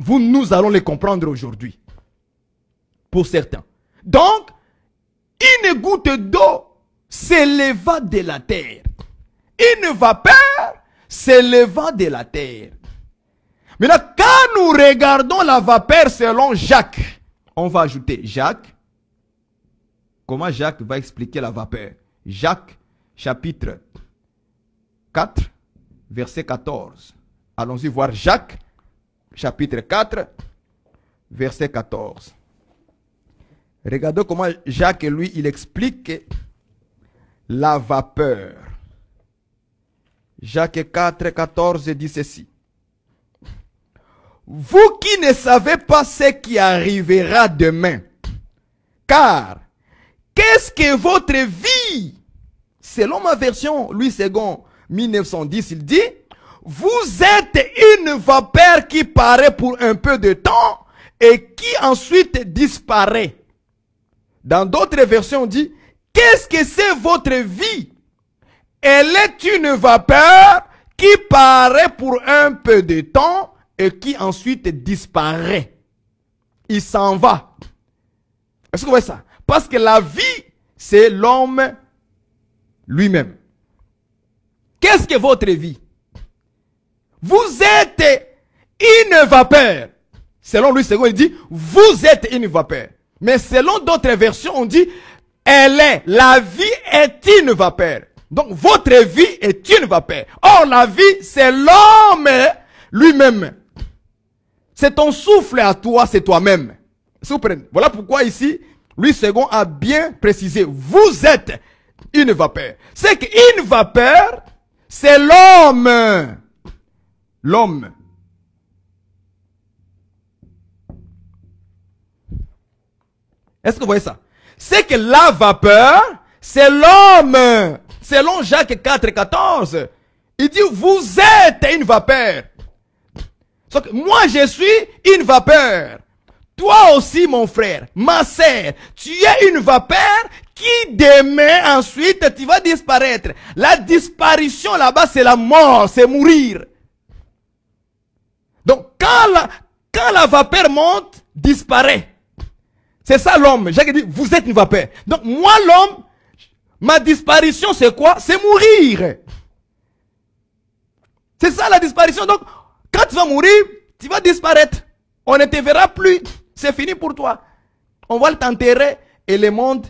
nous allons les comprendre aujourd'hui. Pour certains. Donc, une goutte d'eau s'éleva de la terre. Une vapeur s'éleva de la terre. Maintenant, quand nous regardons la vapeur selon Jacques, on va ajouter Jacques. Comment Jacques va expliquer la vapeur? Jacques, chapitre 4, verset 14. Allons-y voir Jacques, chapitre 4, verset 14. Regardez comment Jacques, lui, il explique la vapeur. Jacques 4, 14 dit ceci. Vous qui ne savez pas ce qui arrivera demain, car qu'est-ce que votre vie? Selon ma version, Louis II, 1910, il dit, vous êtes une vapeur qui paraît pour un peu de temps et qui ensuite disparaît. Dans d'autres versions, on dit, qu'est-ce que c'est votre vie? Elle est une vapeur qui paraît pour un peu de temps et qui ensuite disparaît. Il s'en va. Est-ce que vous voyez ça? Parce que la vie, c'est l'homme lui-même. Qu'est-ce que votre vie? Vous êtes une vapeur. Selon Louis II, il dit, vous êtes une vapeur. Mais selon d'autres versions, on dit, elle est, la vie est une vapeur. Donc, votre vie est une vapeur. Or, la vie, c'est l'homme lui-même. C'est ton souffle à toi, c'est toi-même. Voilà pourquoi ici, Louis II a bien précisé, vous êtes une vapeur. C'est qu'une vapeur, c'est l'homme. L'homme. Est-ce que vous voyez ça? C'est que la vapeur, c'est l'homme. Selon Jacques 4, 14, il dit, vous êtes une vapeur. Moi, je suis une vapeur. Toi aussi, mon frère, ma sœur, tu es une vapeur qui demain, ensuite, tu vas disparaître. La disparition là-bas, c'est la mort, c'est mourir. Donc, quand la vapeur monte, disparaît. C'est ça l'homme. Jacques dit, vous êtes une vapeur. Donc, moi, l'homme, ma disparition, c'est quoi? C'est mourir. C'est ça la disparition. Donc, quand tu vas mourir, tu vas disparaître. On ne te verra plus. C'est fini pour toi. On va t'enterrer et le monde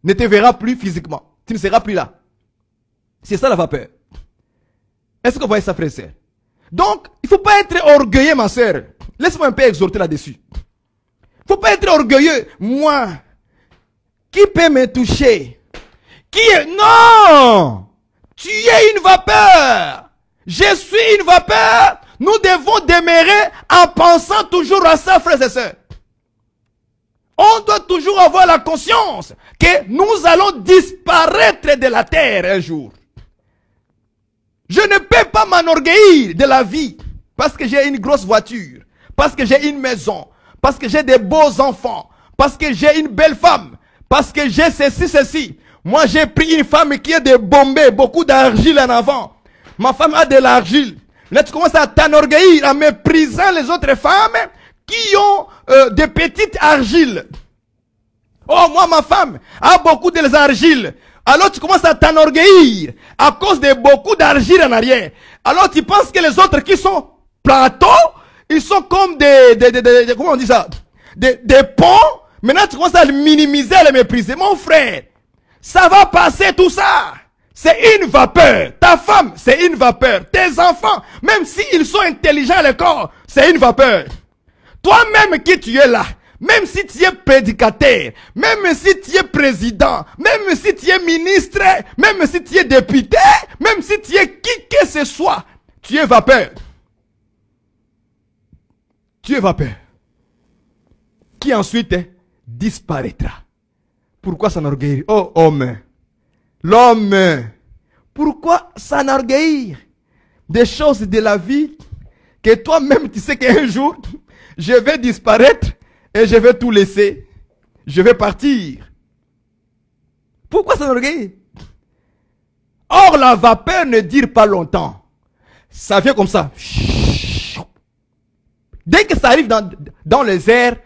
ne te verra plus physiquement. Tu ne seras plus là. C'est ça la vapeur. Est-ce que vous voyez ça, frère et sœur? Donc, il ne faut pas être orgueilleux, ma sœur. Laisse-moi un peu exhorter là-dessus. Il ne faut pas être orgueilleux. Moi, qui peut me toucher? Non! Tu es une vapeur. Je suis une vapeur. Nous devons demeurer en pensant toujours à ça, frères et sœurs. On doit toujours avoir la conscience que nous allons disparaître de la terre un jour. Je ne peux pas m'enorgueillir de la vie parce que j'ai une grosse voiture, parce que j'ai une maison, parce que j'ai des beaux enfants, parce que j'ai une belle femme, parce que j'ai ceci. Moi, j'ai pris une femme qui a des bombées, beaucoup d'argile en avant. Ma femme a de l'argile. Là, tu commences à t'enorgueillir en méprisant les autres femmes qui ont des petites argiles. Oh, moi, ma femme a beaucoup d'argile. Alors, tu commences à t'enorgueillir à cause de beaucoup d'argile en arrière. Alors, tu penses que les autres qui sont plateaux, ils sont comme comment on dit ça? Des ponts. Maintenant, tu commences à les minimiser, à les mépriser. Mon frère, ça va passer tout ça. C'est une vapeur. Ta femme, c'est une vapeur. Tes enfants, même s'ils sont intelligents le corps, c'est une vapeur. Toi-même qui tu es là, même si tu es prédicateur, même si tu es président, même si tu es ministre, même si tu es député, même si tu es qui que ce soit, tu es vapeur. Tu es vapeur. Qui ensuite disparaîtra. Pourquoi s'enorgueillir? Oh homme. L'homme. Pourquoi s'enorgueillir des choses de la vie que toi-même tu sais qu'un jour je vais disparaître et je vais tout laisser. Je vais partir. Pourquoi s'enorgueillir? Or la vapeur ne dure pas longtemps. Ça vient comme ça. Dès que ça arrive dans les airs,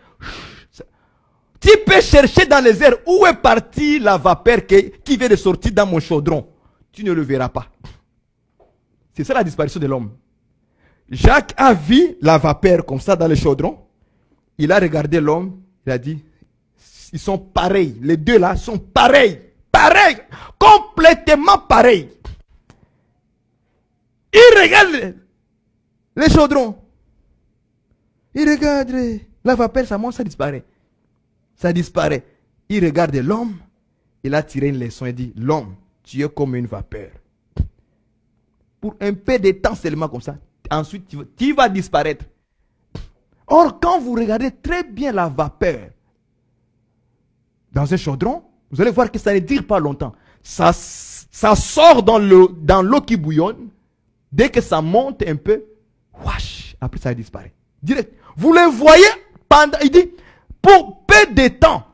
tu peux chercher dans les airs où est partie la vapeur qui vient de sortir dans mon chaudron. Tu ne le verras pas. C'est ça la disparition de l'homme. Jacques a vu la vapeur comme ça dans le chaudron. Il a regardé l'homme. Il a dit, ils sont pareils. Les deux là sont pareils. Pareils. Complètement pareils. Il regarde Les chaudrons. Il regarde la vapeur, ça monte, ça disparaît. Ça disparaît. Il regarde l'homme. Il a tiré une leçon et dit, l'homme, tu es comme une vapeur. Pour un peu de temps seulement comme ça. Ensuite, tu vas disparaître. Or, quand vous regardez très bien la vapeur dans un chaudron, vous allez voir que ça ne dure pas longtemps. Ça sort dans l'eau qui bouillonne. Dès que ça monte un peu, wash, après ça disparaît. Direct. Vous le voyez pendant, il dit, pour peu de temps,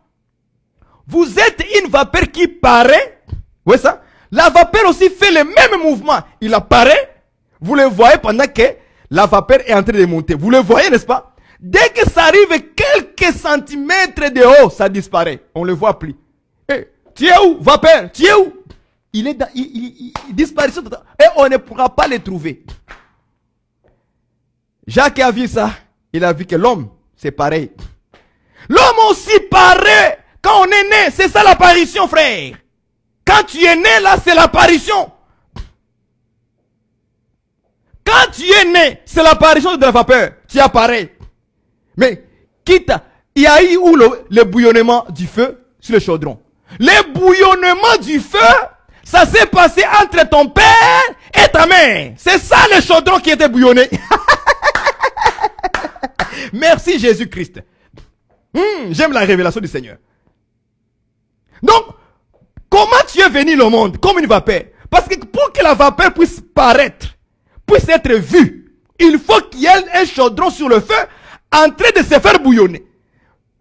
vous êtes une vapeur qui paraît. Vous voyez ça? La vapeur aussi fait le même mouvement. Il apparaît. Vous le voyez pendant que la vapeur est en train de monter. Vous le voyez, n'est-ce pas? Dès que ça arrive quelques centimètres de haut, ça disparaît. On ne le voit plus. Hey, tu es où, vapeur? Tu es où? Il disparaît. Et on ne pourra pas le trouver. Jacques a vu ça. Il a vu que l'homme, c'est pareil. L'homme aussi paraît quand on est né. C'est ça l'apparition, frère. Quand tu es né, là, c'est l'apparition. Quand tu es né, c'est l'apparition de la vapeur. Tu apparais. Mais, quitte, il y a eu où le bouillonnement du feu sur le chaudron. Le bouillonnement du feu, ça s'est passé entre ton père et ta mère. C'est ça le chaudron qui était bouillonné. Merci Jésus-Christ. J'aime la révélation du Seigneur. Donc, comment tu es venu au monde comme une vapeur? Parce que pour que la vapeur puisse paraître, puisse être vue, il faut qu'il y ait un chaudron sur le feu en train de se faire bouillonner.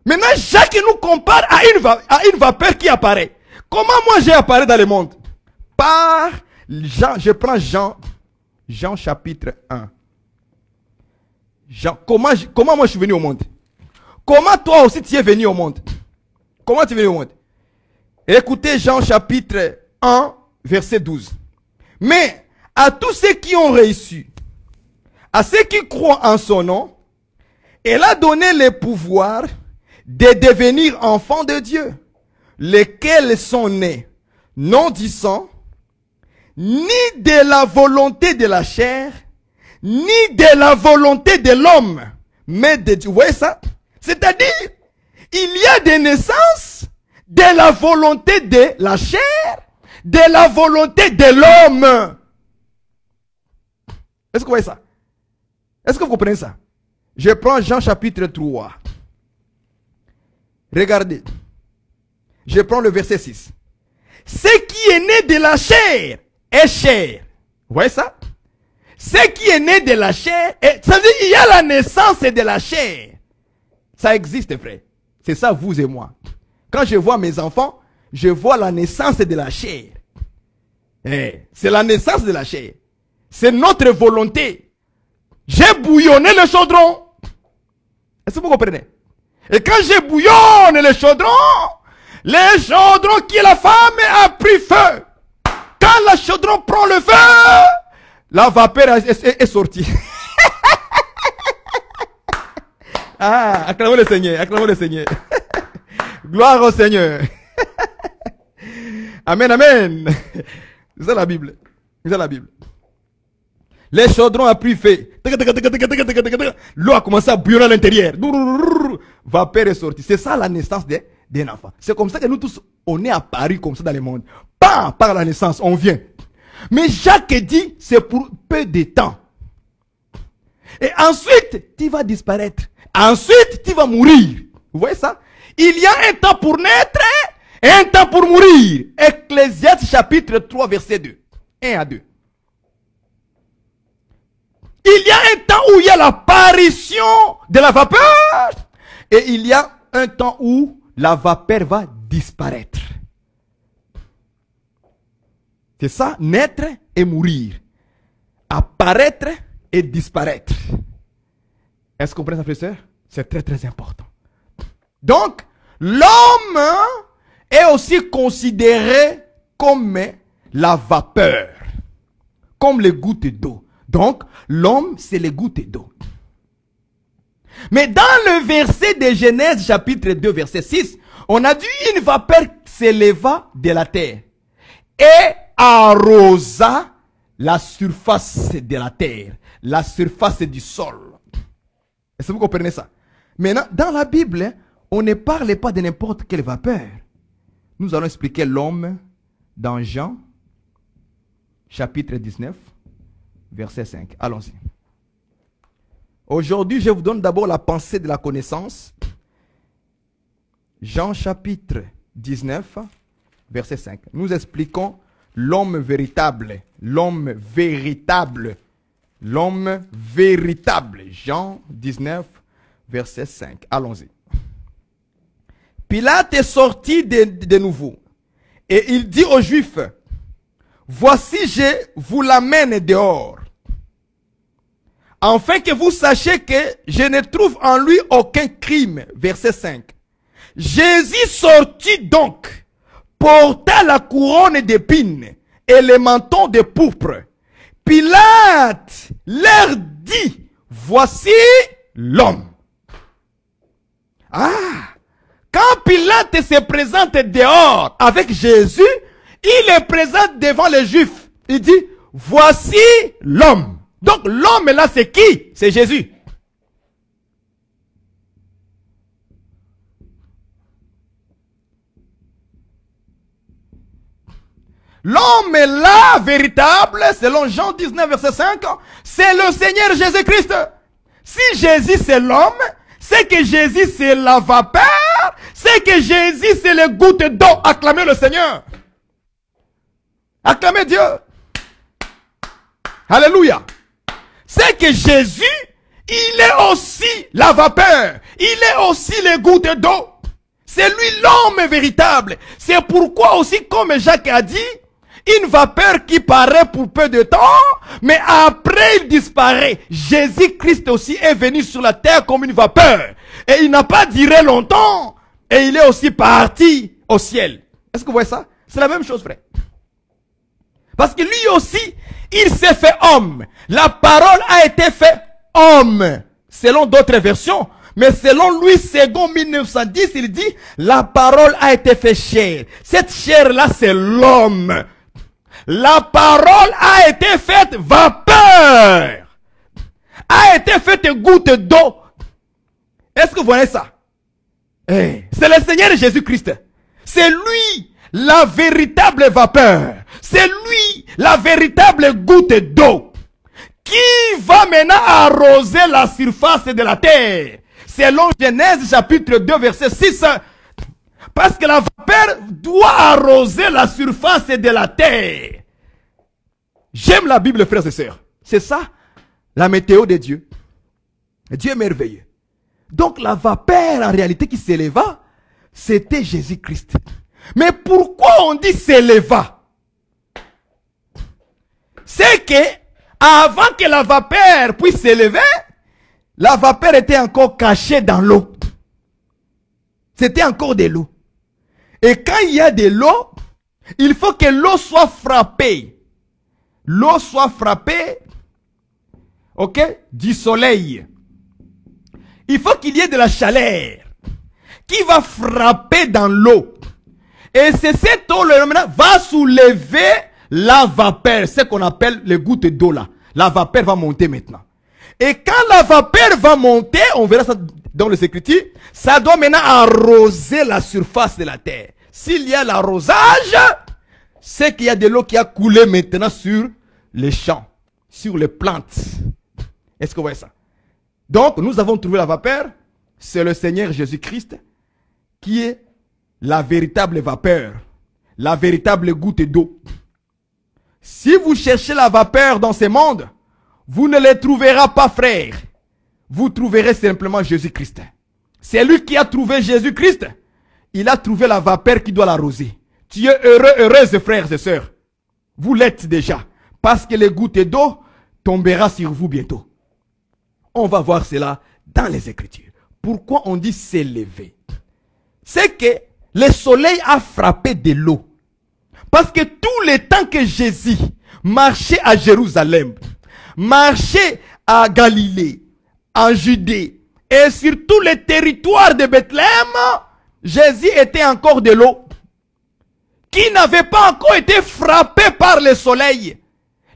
Maintenant, Jacques nous compare à une vapeur qui apparaît. Comment moi j'ai apparu dans le monde? Par Jean, je prends Jean chapitre 1. Jean, comment moi je suis venu au monde? Comment toi aussi tu es venu au monde? Comment tu es venu au monde? Écoutez Jean chapitre 1, verset 12. Mais à tous ceux qui ont réussi, à ceux qui croient en son nom, elle a donné le pouvoir de devenir enfants de Dieu, lesquels sont nés, non du sang, ni de la volonté de la chair, ni de la volonté de l'homme, mais de Dieu. Vous voyez ça? C'est-à-dire, il y a des naissances de la volonté de la chair, de la volonté de l'homme. Est-ce que vous voyez ça? Est-ce que vous comprenez ça? Je prends Jean chapitre 3. Regardez. Je prends le verset 6. Ce qui est né de la chair est chair. Vous voyez ça? Ce qui est né de la chair est... Ça veut dire qu'il y a la naissance de la chair. Ça existe, frère. C'est ça, vous et moi. Quand je vois mes enfants, je vois la naissance de la chair. C'est la naissance de la chair. C'est notre volonté. J'ai bouillonné le chaudron. Est-ce que vous comprenez? Et quand je bouillonne le chaudron qui est la femme a pris feu. Quand le chaudron prend le feu, la vapeur est sortie. Ah, acclamons le Seigneur, acclamons le Seigneur. Gloire au Seigneur. Amen, amen. C'est ça la Bible. C'est ça la Bible. Les chaudrons a pris feu. L'eau a commencé à bouillonner à l'intérieur. Vapeur est sortie. C'est ça la naissance d'un enfant. C'est comme ça que nous tous, on est apparus comme ça dans le monde. Pas par la naissance, on vient. Mais Jacques dit, c'est pour peu de temps. Et ensuite, tu vas disparaître. Ensuite, tu vas mourir. Vous voyez ça? Il y a un temps pour naître et un temps pour mourir. Ecclésiaste chapitre 3, verset 2. 1 à 2. Il y a un temps où il y a l'apparition de la vapeur. Et il y a un temps où la vapeur va disparaître. C'est ça, naître et mourir. Apparaître et disparaître. Est-ce que vous comprenez ça, frère et sœur? C'est très très important. Donc, l'homme est aussi considéré comme la vapeur. Comme les gouttes d'eau. Donc, l'homme, c'est les gouttes d'eau. Mais dans le verset de Genèse, chapitre 2, verset 6, on a dit une vapeur s'éleva de la terre et arrosa la surface de la terre, la surface du sol. Est-ce que vous comprenez ça? Maintenant, dans la Bible, on ne parle pas de n'importe quelle vapeur. Nous allons expliquer l'homme dans Jean, chapitre 19, verset 5. Allons-y. Aujourd'hui, je vous donne d'abord la pensée de la connaissance. Jean, chapitre 19, verset 5. Nous expliquons l'homme véritable. L'homme véritable. L'homme véritable. Jean 19, verset 5. Allons-y. Pilate est sorti de nouveau. Et il dit aux Juifs, voici, je vous l'amène dehors, afin que vous sachiez que je ne trouve en lui aucun crime. Verset 5. Jésus sortit donc, porta la couronne d'épines et le menton de pourpre. Pilate leur dit, voici l'homme. Ah! Quand Pilate se présente dehors avec Jésus, il est présent devant les Juifs. Il dit, voici l'homme. Donc l'homme là, c'est qui? C'est Jésus. L'homme là, véritable, selon Jean 19, verset 5, c'est le Seigneur Jésus-Christ. Si Jésus c'est l'homme, c'est que Jésus c'est la vapeur, c'est que Jésus c'est les gouttes d'eau. Acclamez le Seigneur. Acclamez Dieu. Alléluia. C'est que Jésus, il est aussi la vapeur. Il est aussi les gouttes d'eau. C'est lui l'homme véritable. C'est pourquoi aussi, comme Jacques a dit, une vapeur qui paraît pour peu de temps, mais après il disparaît. Jésus-Christ aussi est venu sur la terre comme une vapeur. Et il n'a pas duré longtemps. Et il est aussi parti au ciel. Est-ce que vous voyez ça? C'est la même chose, frère. Parce que lui aussi, il s'est fait homme. La parole a été faite homme. Selon d'autres versions. Mais selon Louis II 1910, il dit, la parole a été faite chair. Cette chair-là, c'est l'homme. La parole a été faite vapeur. A été faite goutte d'eau. Est-ce que vous voyez ça? C'est le Seigneur Jésus-Christ. C'est lui la véritable vapeur. C'est lui la véritable goutte d'eau qui va maintenant arroser la surface de la terre. Selon Genèse chapitre 2 verset 6. Parce que la vapeur doit arroser la surface de la terre. J'aime la Bible, frères et sœurs. C'est ça la météo de Dieu. Dieu est merveilleux. Donc la vapeur en réalité qui s'éleva, c'était Jésus-Christ. Mais pourquoi on dit s'éleva? C'est que avant que la vapeur puisse s'élever, la vapeur était encore cachée dans l'eau. C'était encore de l'eau. Et quand il y a de l'eau, il faut que l'eau soit frappée. L'eau soit frappée, ok, du soleil. Il faut qu'il y ait de la chaleur qui va frapper dans l'eau. Et c'est cette eau là va soulever la vapeur, ce qu'on appelle les gouttes d'eau là. La vapeur va monter maintenant. Et quand la vapeur va monter, on verra ça dans les Écritures, ça doit maintenant arroser la surface de la terre. S'il y a l'arrosage, c'est qu'il y a de l'eau qui a coulé maintenant sur les champs, sur les plantes. Est-ce que vous voyez ça? Donc, nous avons trouvé la vapeur. C'est le Seigneur Jésus-Christ qui est la véritable vapeur, la véritable goutte d'eau. Si vous cherchez la vapeur dans ce monde, vous ne les trouverez pas, frère. Vous trouverez simplement Jésus-Christ. C'est lui qui a trouvé Jésus-Christ. Il a trouvé la vapeur qui doit l'arroser. Tu es heureux, heureuse, frères et sœurs. Vous l'êtes déjà. Parce que les gouttes d'eau tomberont sur vous bientôt. On va voir cela dans les Écritures. Pourquoi on dit s'élever? C'est que le soleil a frappé de l'eau. Parce que tout le temps que Jésus marchait à Jérusalem, marchait à Galilée, en Judée, et sur tous les territoires de Bethléem, Jésus était encore de l'eau, qui n'avait pas encore été frappé par le soleil.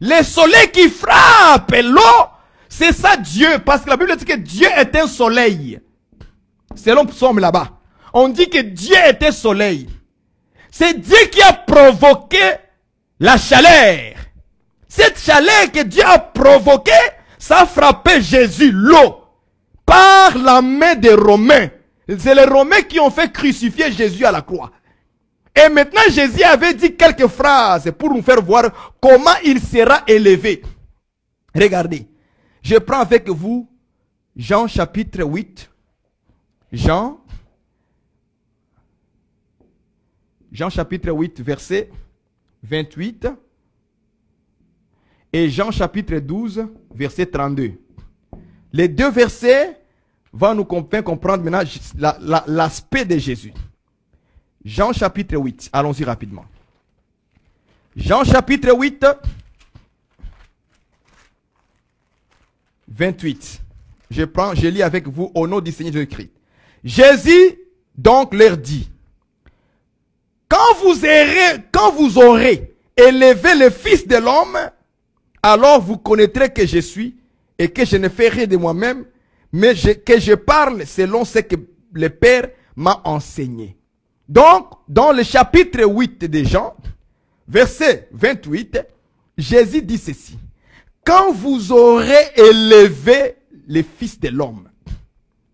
Le soleil qui frappe l'eau, c'est ça Dieu. Parce que la Bible dit que Dieu est un soleil. Selon Psaume là-bas. On dit que Dieu est un soleil. C'est Dieu qui a provoqué la chaleur. Cette chaleur que Dieu a provoquée, ça a frappé Jésus, l'eau, par la main des Romains. C'est les Romains qui ont fait crucifier Jésus à la croix. Et maintenant, Jésus avait dit quelques phrases pour nous faire voir comment il sera élevé. Regardez, je prends avec vous Jean chapitre 8. Jean chapitre 8, verset 28. Et Jean chapitre 12, verset 32. Les deux versets vont nous faire comprendre maintenant l'aspect de Jésus. Jean chapitre 8, allons-y rapidement. Jean chapitre 8, 28. Je lis avec vous au nom du Seigneur Jésus-Christ. Jésus donc leur dit, quand vous aurez élevé le Fils de l'homme, alors vous connaîtrez que je suis et que je ne fais rien de moi-même, mais que je parle selon ce que le Père m'a enseigné. Donc, dans le chapitre 8 de Jean, verset 28, Jésus dit ceci. Quand vous aurez élevé le Fils de l'homme,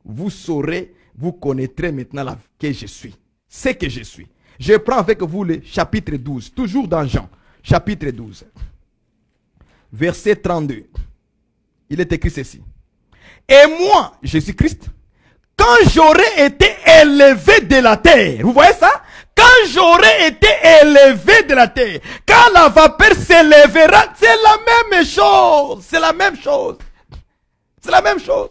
vous saurez, vous connaîtrez maintenant que je suis. C'est que je suis. Je prends avec vous le chapitre 12, toujours dans Jean, chapitre 12. Verset 32. Il est écrit ceci. Et moi, Jésus-Christ, quand j'aurai été élevé de la terre, vous voyez ça? Quand j'aurai été élevé de la terre, quand la vapeur s'élèvera, c'est la même chose. C'est la même chose. C'est la même chose.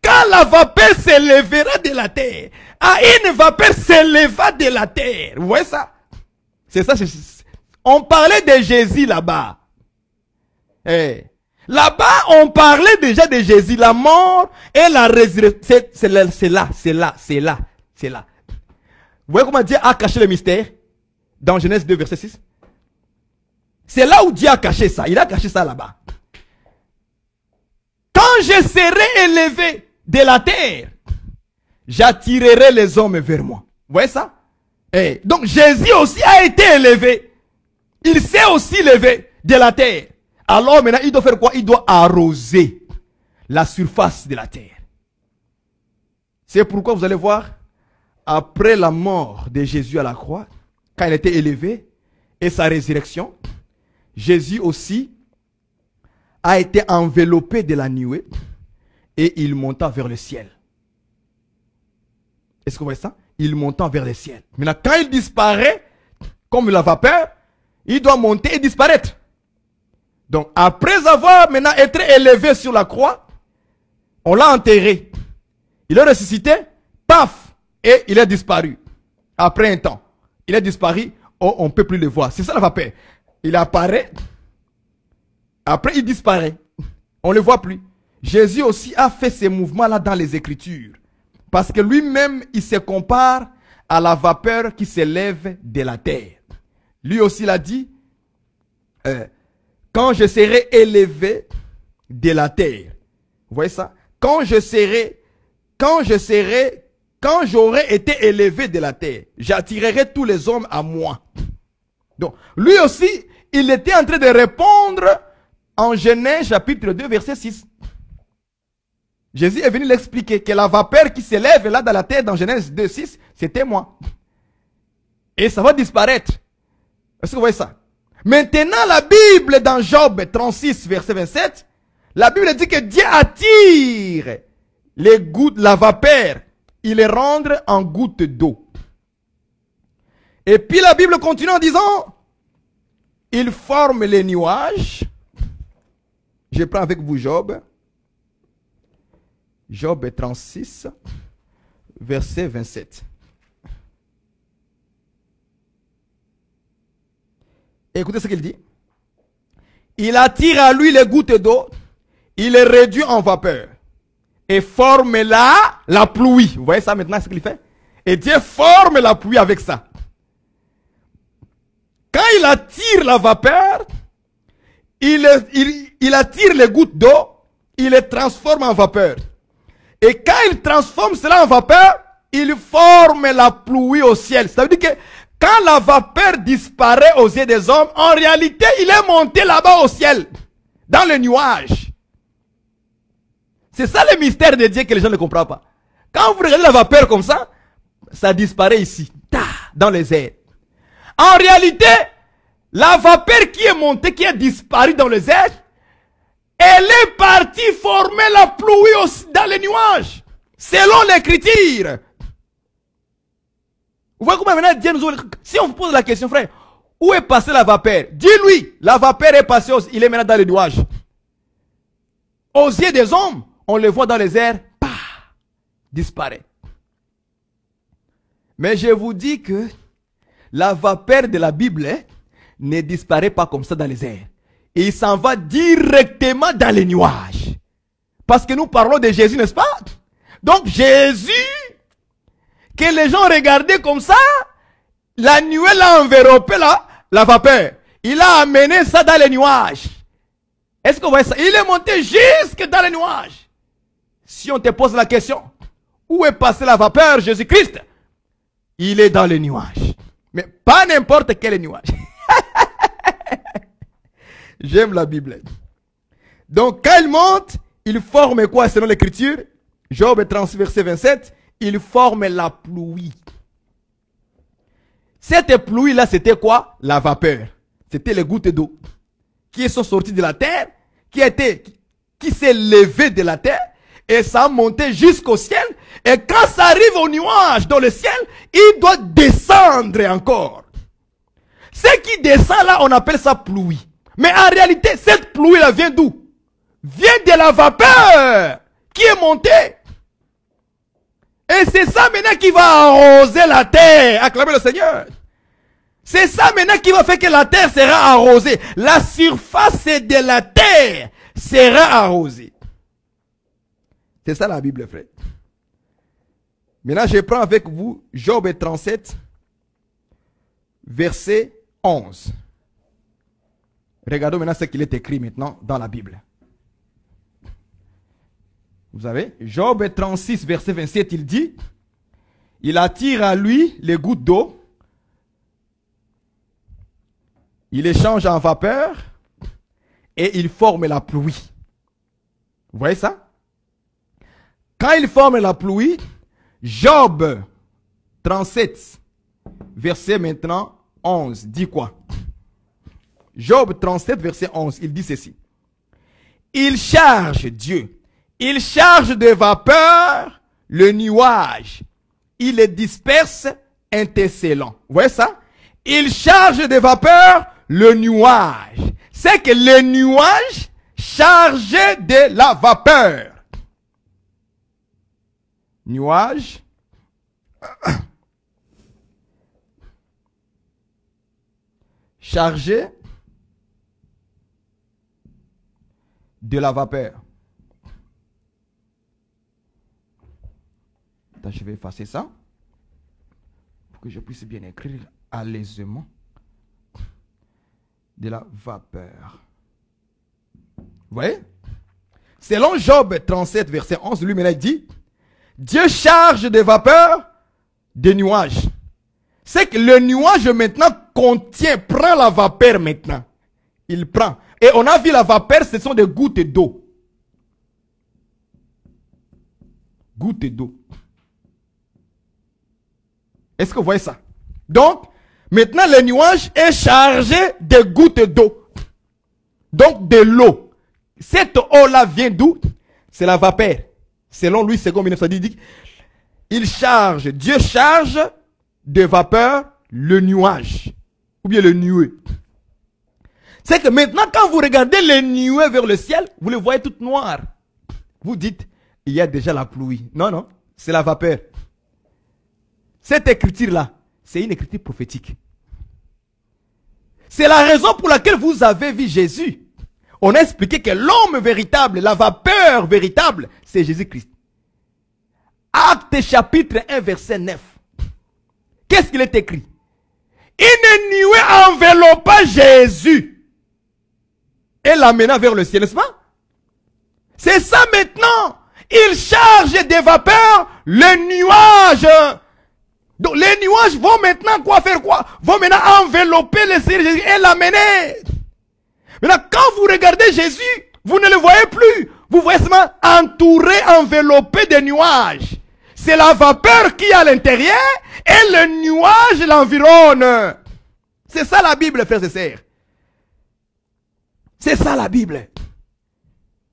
Quand la vapeur s'élèvera de la terre, une vapeur s'éleva de la terre. Vous voyez ça? C'est ça. On parlait de Jésus là-bas. Là-bas, on parlait déjà de Jésus, la mort et la résurrection. C'est là. Vous voyez comment Dieu a caché le mystère? Dans Genèse 2, verset 6. C'est là où Dieu a caché ça. Il a caché ça là-bas. Quand je serai élevé de la terre, j'attirerai les hommes vers moi. Vous voyez ça? Donc Jésus aussi a été élevé. Il s'est aussi élevé de la terre. Alors maintenant, il doit faire quoi? Il doit arroser la surface de la terre. C'est pourquoi vous allez voir, après la mort de Jésus à la croix, quand il était élevé, et sa résurrection, Jésus aussi a été enveloppé de la nuée et il monta vers le ciel. Est-ce que vous voyez ça? Il monta vers le ciel. Maintenant, quand il disparaît, comme la vapeur, il doit monter et disparaître. Donc, après avoir maintenant été élevé sur la croix, on l'a enterré. Il est ressuscité, paf, et il est disparu. Après un temps, il est disparu, on ne peut plus le voir. C'est ça la vapeur. Il apparaît, après il disparaît. On ne le voit plus. Jésus aussi a fait ces mouvements-là dans les Écritures. Parce que lui-même, il se compare à la vapeur qui s'élève de la terre. Lui aussi l'a dit, quand je serai élevé de la terre. Vous voyez ça? Quand j'aurai été élevé de la terre, j'attirerai tous les hommes à moi. Donc, lui aussi, il était en train de répondre en Genèse chapitre 2, verset 6. Jésus est venu l'expliquer que la vapeur qui s'élève là dans la terre dans Genèse 2, 6, c'était moi. Et ça va disparaître. Est-ce que vous voyez ça? Maintenant, la Bible, dans Job 36, verset 27, la Bible dit que Dieu attire les gouttes, la vapeur, il les rend en gouttes d'eau. Et puis la Bible continue en disant, il forme les nuages. Je prends avec vous Job. Job 36, verset 27. Écoutez ce qu'il dit. Il attire à lui les gouttes d'eau, il les réduit en vapeur et forme la pluie. Vous voyez ça maintenant, ce qu'il fait? Et Dieu forme la pluie avec ça. Quand il attire la vapeur, il attire les gouttes d'eau, il les transforme en vapeur. Et quand il transforme cela en vapeur, il forme la pluie au ciel. Ça veut dire que quand la vapeur disparaît aux yeux des hommes, en réalité, il est monté là-bas au ciel, dans les nuages. C'est ça le mystère de Dieu que les gens ne comprennent pas. Quand vous regardez la vapeur comme ça disparaît ici, dans les airs. En réalité, la vapeur qui est montée, qui a disparu dans les airs, elle est partie former la pluie dans les nuages, selon l'écriture. Vous voyez comment maintenant Dieu nous... Si on vous pose la question, frère, où est passée la vapeur? Dis-lui, la vapeur est passée, il est maintenant dans les nuages. Aux yeux des hommes, on le voit dans les airs, disparaît. Mais je vous dis que la vapeur de la Bible ne disparaît pas comme ça dans les airs. Et il s'en va directement dans les nuages. Parce que nous parlons de Jésus, n'est-ce pas? Donc Jésus, que les gens regardaient comme ça, la nuée l'a enveloppé la vapeur. Il a amené ça dans les nuages. Est-ce que vous voyez ça? Il est monté jusque dans les nuages. Si on te pose la question, où est passée la vapeur, Jésus-Christ? Il est dans les nuages. Mais pas n'importe quel nuage. J'aime la Bible. Donc quand il monte, il forme quoi selon l'écriture? Job 36, verset 27. Il forme la pluie. Cette pluie-là, c'était quoi? La vapeur. C'était les gouttes d'eau qui sont sorties de la terre, qui s'est levée de la terre, et ça a monté jusqu'au ciel. Et quand ça arrive au nuage dans le ciel, il doit descendre encore. Ce qui descend là, on appelle ça pluie. Mais en réalité, cette pluie-là vient d'où? Vient de la vapeur qui est montée. Et c'est ça maintenant qui va arroser la terre. Acclamez le Seigneur. C'est ça maintenant qui va faire que la terre sera arrosée. La surface de la terre sera arrosée. C'est ça la Bible, frère. Maintenant, je prends avec vous Job 37, verset 11. Regardons maintenant ce qu'il est écrit maintenant dans la Bible. Vous avez Job 36, verset 27, il dit, il attire à lui les gouttes d'eau, il les change en vapeur et il forme la pluie. Vous voyez ça? Quand il forme la pluie, Job 37, verset maintenant 11, dit quoi? Job 37, verset 11, il dit ceci. Il charge Dieu. Il charge de vapeur le nuage. Il les disperse intercellant. Vous voyez ça? Il charge de vapeur le nuage. C'est que le nuage chargé de la vapeur. Nuage. Chargé de la vapeur. Je vais effacer ça pour que je puisse bien écrire à l'aisément. De la vapeur. Vous voyez? Selon Job 37, verset 11, lui-même dit, Dieu charge de vapeur des nuages. C'est que le nuage maintenant prend la vapeur maintenant. Il prend. Et on a vu la vapeur, ce sont des gouttes d'eau. Gouttes d'eau. Est-ce que vous voyez ça? Donc, maintenant le nuage est chargé de gouttes d'eau. Donc de l'eau. Cette eau-là vient d'où? C'est la vapeur. Selon Louis II 1910, Dieu charge de vapeur le nuage. Ou bien le nuée. C'est que maintenant quand vous regardez les nuées vers le ciel, vous les voyez toutes noires. Vous dites, il y a déjà la pluie. Non, non, c'est la vapeur. Cette écriture-là, c'est une écriture prophétique. C'est la raison pour laquelle vous avez vu Jésus. On a expliqué que l'homme véritable, la vapeur véritable, c'est Jésus-Christ. Acte chapitre 1, verset 9. Qu'est-ce qu'il est écrit? Une nuée enveloppa Jésus. et l'amena vers le ciel, n'est-ce pas? C'est ça maintenant. Il charge des vapeurs le nuage. Donc les nuages vont maintenant quoi faire quoi? Vont maintenant envelopper le Seigneur Jésus et l'amener. Maintenant quand vous regardez Jésus, vous ne le voyez plus. Vous voyez seulement entouré, enveloppé de nuages. C'est la vapeur qui est à l'intérieur et le nuage l'environne. C'est ça la Bible, frères et sœurs. C'est ça la Bible.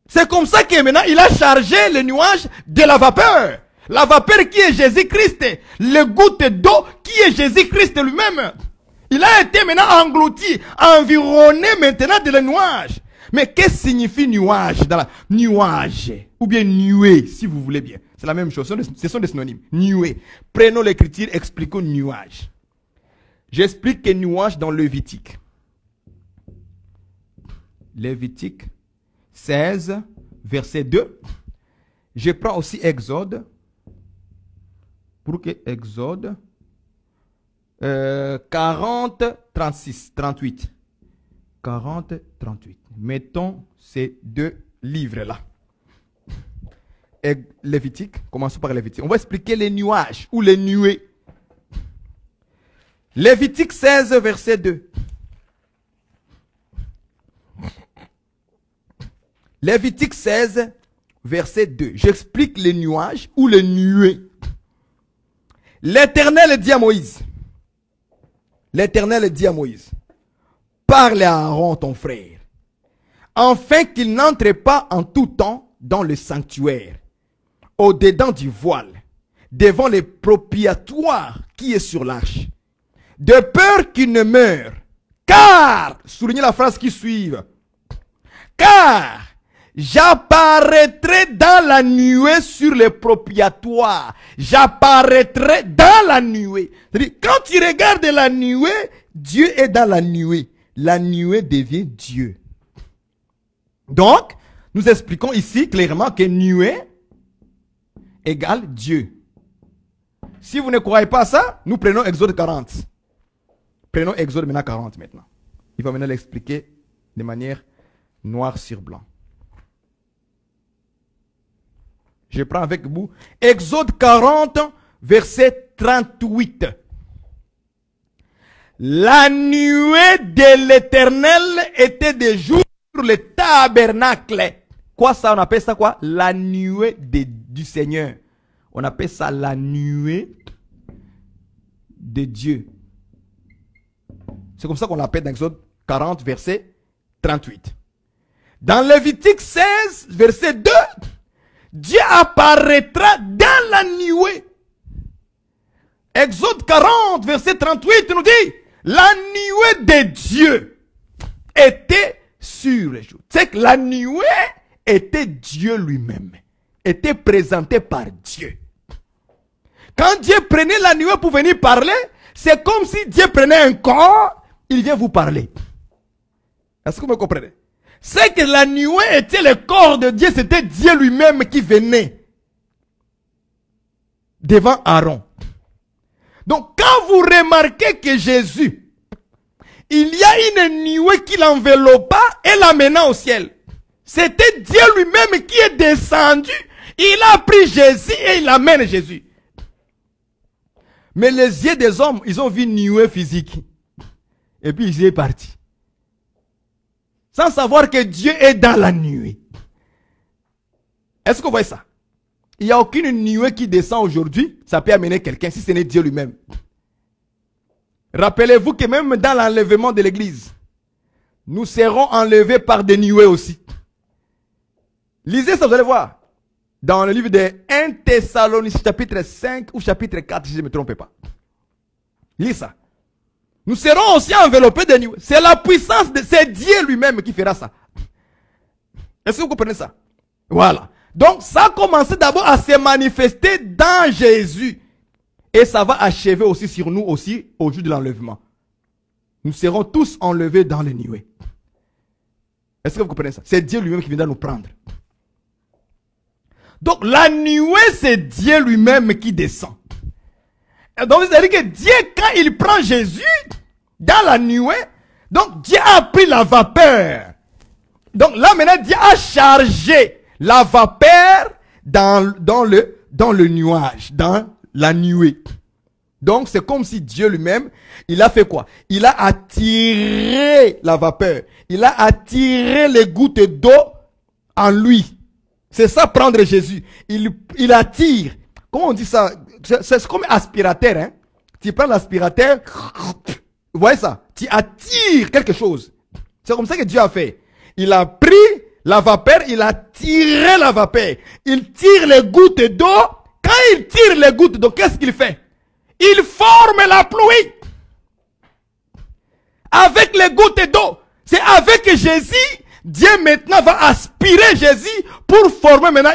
C'est comme ça que maintenant il a chargé le nuage de la vapeur. La vapeur qui est Jésus-Christ. Le goutte d'eau qui est Jésus-Christ lui-même. Il a été maintenant englouti, environné maintenant de le nuage. Mais qu'est-ce que signifie nuage dans la nuage? Ou bien nuée, si vous voulez bien. C'est la même chose. Ce sont des synonymes. Nuée. Prenons l'écriture, expliquons nuage. J'explique que nuage dans Lévitique. Lévitique 16, verset 2. Je prends aussi Exode. Pour que Exode 40, 36, 38. 40, 38. Mettons ces deux livres-là. Lévitique, commençons par Lévitique. On va expliquer les nuages ou les nuées. Lévitique 16, verset 2. Lévitique 16, verset 2. J'explique les nuages ou les nuées. L'Éternel dit à Moïse. L'Éternel dit à Moïse. Parle à Aaron ton frère, afin qu'il n'entre pas en tout temps dans le sanctuaire, au-dedans du voile, devant le propitiatoire qui est sur l'arche, de peur qu'il ne meure. Car, soulignez la phrase qui suit, car j'apparaîtrai dans la nuée sur le propitiatoire. J'apparaîtrai dans la nuée. C'est-à-dire, quand tu regardes la nuée, Dieu est dans la nuée. La nuée devient Dieu. Donc, nous expliquons ici clairement que nuée égale Dieu. Si vous ne croyez pas ça, nous prenons Exode 40. Prenons Exode maintenant 40 maintenant. Il va maintenant l'expliquer de manière noir sur blanc. Je prends avec vous Exode 40, verset 38. La nuée de l'Éternel était des jours sur le tabernacle. Quoi ça, on appelle ça quoi? La nuée du Seigneur. On appelle ça la nuée de Dieu. C'est comme ça qu'on l'appelle dans Exode 40, verset 38. Dans Lévitique 16, verset 2, Dieu apparaîtra dans la nuée. Exode 40, verset 38 nous dit, la nuée de Dieu était sur les jours. C'est que la nuée était Dieu lui-même. Était présenté par Dieu. Quand Dieu prenait la nuée pour venir parler, c'est comme si Dieu prenait un corps, il vient vous parler. Est-ce que vous me comprenez? C'est que la nuée était le corps de Dieu, c'était Dieu lui-même qui venait devant Aaron. Donc quand vous remarquez que Jésus, il y a une nuée qui l'enveloppa et l'amena au ciel. C'était Dieu lui-même qui est descendu. Il a pris Jésus et il amène Jésus. Mais les yeux des hommes, ils ont vu une nuée physique. Et puis ils sont partis. Sans savoir que Dieu est dans la nuée. Est-ce que vous voyez ça? Il n'y a aucune nuée qui descend aujourd'hui, ça peut amener quelqu'un si ce n'est Dieu lui-même. Rappelez-vous que même dans l'enlèvement de l'église, nous serons enlevés par des nuées aussi. Lisez ça, vous allez voir. Dans le livre de 1 Thessaloniciens chapitre 5 ou chapitre 4, si je ne me trompe pas. Lisez ça. Nous serons aussi enveloppés de nuées. C'est la puissance de c'est Dieu lui-même qui fera ça. Est-ce que vous comprenez ça? Voilà. Donc ça a commencé d'abord à se manifester dans Jésus. Et ça va achever aussi sur nous aussi au jour de l'enlèvement. Nous serons tous enlevés dans les nuées. Est-ce que vous comprenez ça? C'est Dieu lui-même qui viendra nous prendre. Donc la nuée, c'est Dieu lui-même qui descend. Et donc c'est-à-dire que Dieu, quand il prend Jésus dans la nuée, donc Dieu a pris la vapeur. Donc là maintenant, Dieu a chargé la vapeur dans le nuage, dans la nuée. Donc c'est comme si Dieu lui-même, il a fait quoi? Il a attiré la vapeur. Il a attiré les gouttes d'eau en lui. C'est ça prendre Jésus. Il attire. Comment on dit ça? C'est comme aspirateur. Hein? Tu prends l'aspirateur. Vous voyez ça? Tu attires quelque chose. C'est comme ça que Dieu a fait. Il a pris la vapeur, il a tiré la vapeur. Il tire les gouttes d'eau. Quand il tire les gouttes d'eau, qu'est-ce qu'il fait? Il forme la pluie. Avec les gouttes d'eau. C'est avec Jésus, Dieu maintenant va aspirer Jésus pour former maintenant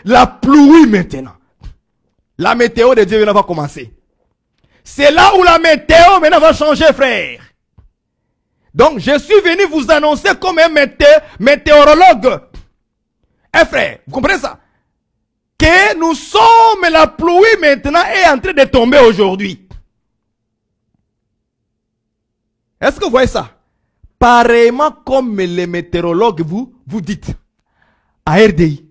la pluie maintenant. La météo de Dieu maintenant va commencer. C'est là où la météo maintenant va changer, frère. Donc, je suis venu vous annoncer comme un météorologue. Eh frère, vous comprenez ça? Que nous sommes, la pluie maintenant est en train de tomber aujourd'hui. Est-ce que vous voyez ça? Pareillement comme les météorologues vous dites. À RDI,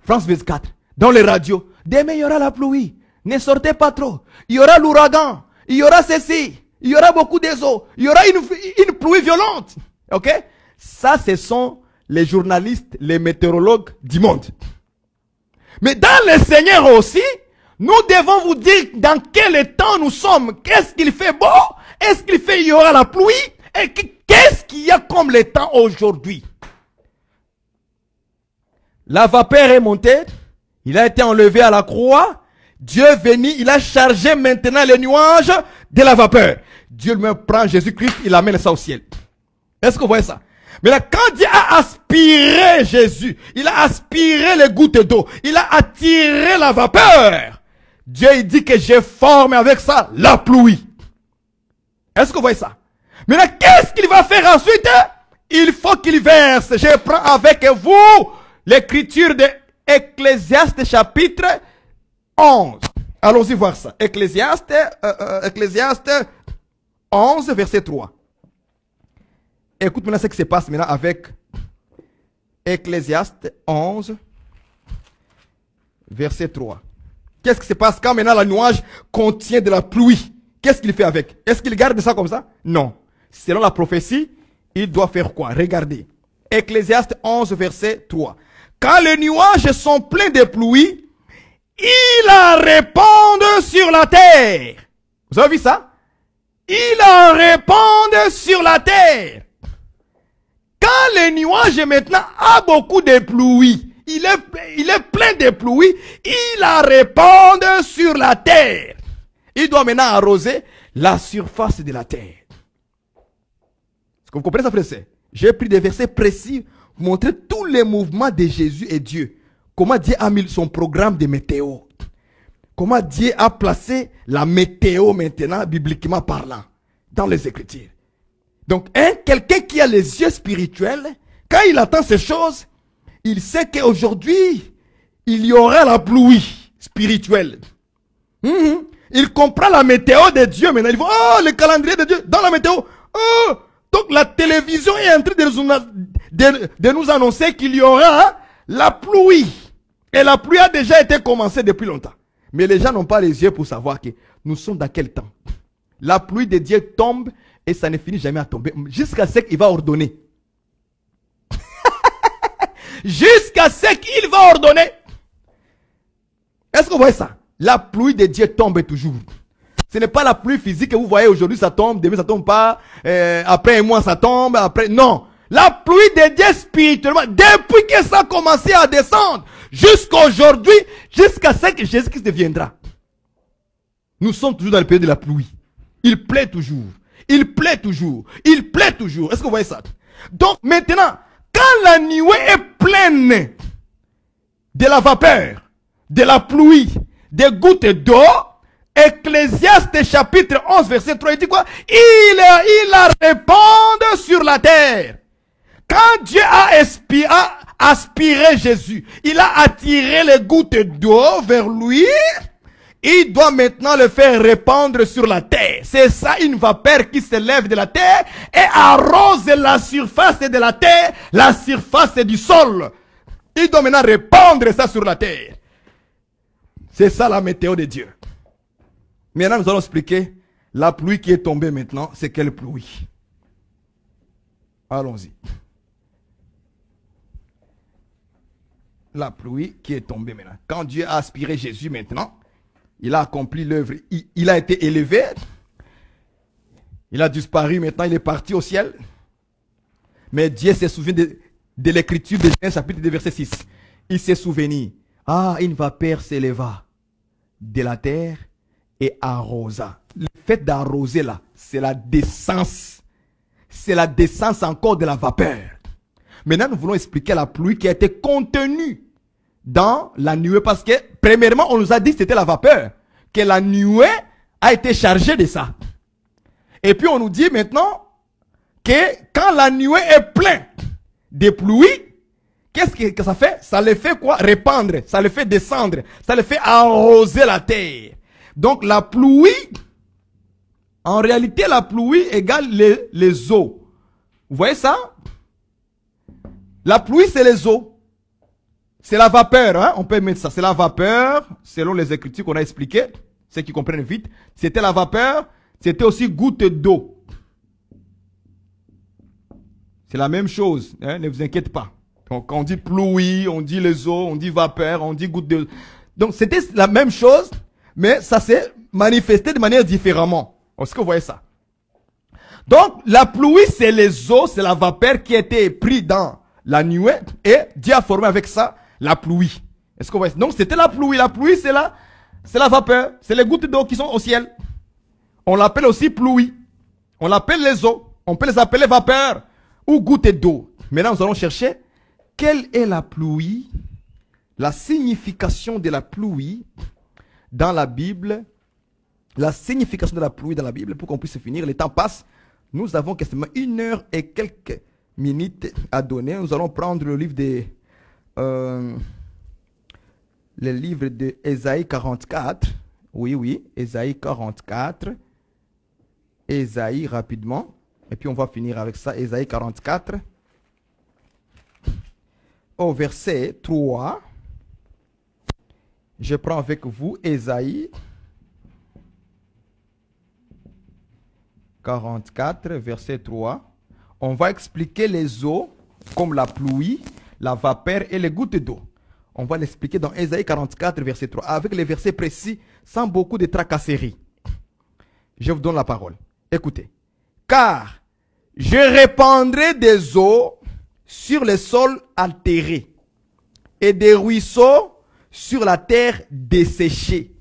France 24, dans les radios, demain il y aura la pluie. Ne sortez pas trop. Il y aura l'ouragan. Il y aura ceci. Il y aura beaucoup d'eaux. Il y aura une pluie violente. Ok? Ça, ce sont les journalistes, les météorologues du monde. Mais dans le Seigneur aussi, nous devons vous dire dans quel temps nous sommes. Qu'est-ce qu'il fait beau? Est-ce qu'il fait il y aura la pluie? Et qu'est-ce qu'il y a comme le temps aujourd'hui? La vapeur est montée. Il a été enlevé à la croix. Dieu est venu, il a chargé maintenant les nuages de la vapeur. Dieu lui prend Jésus-Christ, il amène ça au ciel. Est-ce que vous voyez ça? Mais là, quand Dieu a aspiré Jésus, il a aspiré les gouttes d'eau, il a attiré la vapeur. Dieu il dit que je forme avec ça la pluie. Est-ce que vous voyez ça? Mais là, qu'est-ce qu'il va faire ensuite? Il faut qu'il verse. Je prends avec vous l'écriture de Ecclésiaste chapitre 11. Allons-y voir ça. Ecclésiaste 11, verset 3. Écoute maintenant ce qui se passe maintenant avec Ecclésiaste 11, verset 3. Qu'est-ce qui se passe quand maintenant le nuage contient de la pluie? Qu'est-ce qu'il fait avec? Est-ce qu'il garde ça comme ça? Non. Selon la prophétie, il doit faire quoi? Regardez. Ecclésiaste 11, verset 3. Quand les nuages sont pleins de pluie, ils la répandent sur la terre. Vous avez vu ça? Ils la répandent sur la terre. Quand le nuage maintenant a beaucoup de pluie, il est plein de pluie, il la répand sur la terre. Il doit maintenant arroser la surface de la terre. Est-ce que vous comprenez ça, frère? J'ai pris des versets précis pour montrer tous les mouvements de Jésus et Dieu. Comment Dieu a mis son programme de météo. Comment Dieu a placé la météo maintenant, bibliquement parlant, dans les Écritures. Donc, quelqu'un qui a les yeux spirituels, quand il attend ces choses, il sait qu'aujourd'hui, il y aura la pluie spirituelle. Il comprend la météo de Dieu. Maintenant, il voit, oh, le calendrier de Dieu, dans la météo. Oh, donc la télévision est en train de nous annoncer qu'il y aura la pluie. Et la pluie a déjà été commencée depuis longtemps. Mais les gens n'ont pas les yeux pour savoir que nous sommes dans quel temps. La pluie de Dieu tombe et ça ne finit jamais à tomber. Jusqu'à ce qu'il va ordonner. Jusqu'à ce qu'il va ordonner. Est-ce que vous voyez ça? La pluie de Dieu tombe toujours. Ce n'est pas la pluie physique que vous voyez aujourd'hui, ça tombe, demain ça tombe pas, après un mois ça tombe, après... Non. La pluie de Dieu spirituellement, depuis que ça a commencé à descendre, jusqu'à aujourd'hui, jusqu'à ce que Jésus-Christ deviendra. Nous sommes toujours dans le pays de la pluie. Il plaît toujours. Il plaît toujours. Il plaît toujours. Est-ce que vous voyez ça? Donc maintenant, quand la nuée est pleine de la vapeur, de la pluie, des gouttes d'eau, Ecclésiaste chapitre 11 verset 3, il dit quoi? Il la répand sur la terre. Quand Dieu a aspiré Jésus, il a attiré les gouttes d'eau vers lui. il doit maintenant le faire répandre sur la terre. C'est ça, une vapeur qui se lève de la terre et arrose la surface de la terre, la surface du sol. Il doit maintenant répandre ça sur la terre. C'est ça la météo de Dieu. Maintenant, nous allons expliquer la pluie qui est tombée maintenant. C'est quelle pluie? Allons-y. La pluie qui est tombée maintenant. Quand Dieu a aspiré Jésus maintenant, il a accompli l'œuvre. Il a été élevé. Il a disparu maintenant. Il est parti au ciel. Mais Dieu se souvient de l'écriture de Genèse chapitre 2 verset 6. Il s'est souvenu. Ah, une vapeur s'éleva de la terre et arrosa. Le fait d'arroser là, c'est la descente. C'est la descente encore de la vapeur. Maintenant, nous voulons expliquer la pluie qui a été contenue dans la nuée. Parce que, premièrement, on nous a dit que c'était la vapeur. Que la nuée a été chargée de ça. Et puis, on nous dit maintenant que quand la nuée est pleine de pluie, qu'est-ce que ça fait? Ça le fait quoi? Répandre. Ça le fait descendre. Ça le fait arroser la terre. Donc, la pluie, en réalité, la pluie égale les eaux. Vous voyez ça? La pluie, c'est les eaux. C'est la vapeur, hein? On peut mettre ça. C'est la vapeur, selon les écritures qu'on a expliquées. Ceux qui comprennent vite. C'était la vapeur, c'était aussi goutte d'eau. C'est la même chose, hein? Ne vous inquiétez pas. Donc, quand on dit pluie, on dit les eaux, on dit vapeur, on dit goutte d'eau. Donc, c'était la même chose, mais ça s'est manifesté de manière différemment. Est-ce que vous voyez ça? Donc, la pluie, c'est les eaux, c'est la vapeur qui a été prise dans la nuée et Dieu a formé avec ça la pluie. Est-ce que vous voyez? Donc, c'était la pluie. La pluie, c'est la vapeur. C'est les gouttes d'eau qui sont au ciel. On l'appelle aussi pluie. On l'appelle les eaux. On peut les appeler vapeur ou gouttes d'eau. Maintenant, nous allons chercher quelle est la pluie, la signification de la pluie dans la Bible. La signification de la pluie dans la Bible pour qu'on puisse finir. Le temps passe. Nous avons quasiment 1 heure et quelques minutes à donner. Nous allons prendre le livre de Ésaïe 44. Oui, Ésaïe 44. Ésaïe rapidement. Et puis on va finir avec ça. Ésaïe 44. Au verset 3. Je prends avec vous Ésaïe 44, verset 3. On va expliquer les eaux comme la pluie, la vapeur et les gouttes d'eau. On va l'expliquer dans Ésaïe 44, verset 3, avec les versets précis, sans beaucoup de tracasseries. Je vous donne la parole. Écoutez. Car je répandrai des eaux sur les sols altérés et des ruisseaux sur la terre desséchée.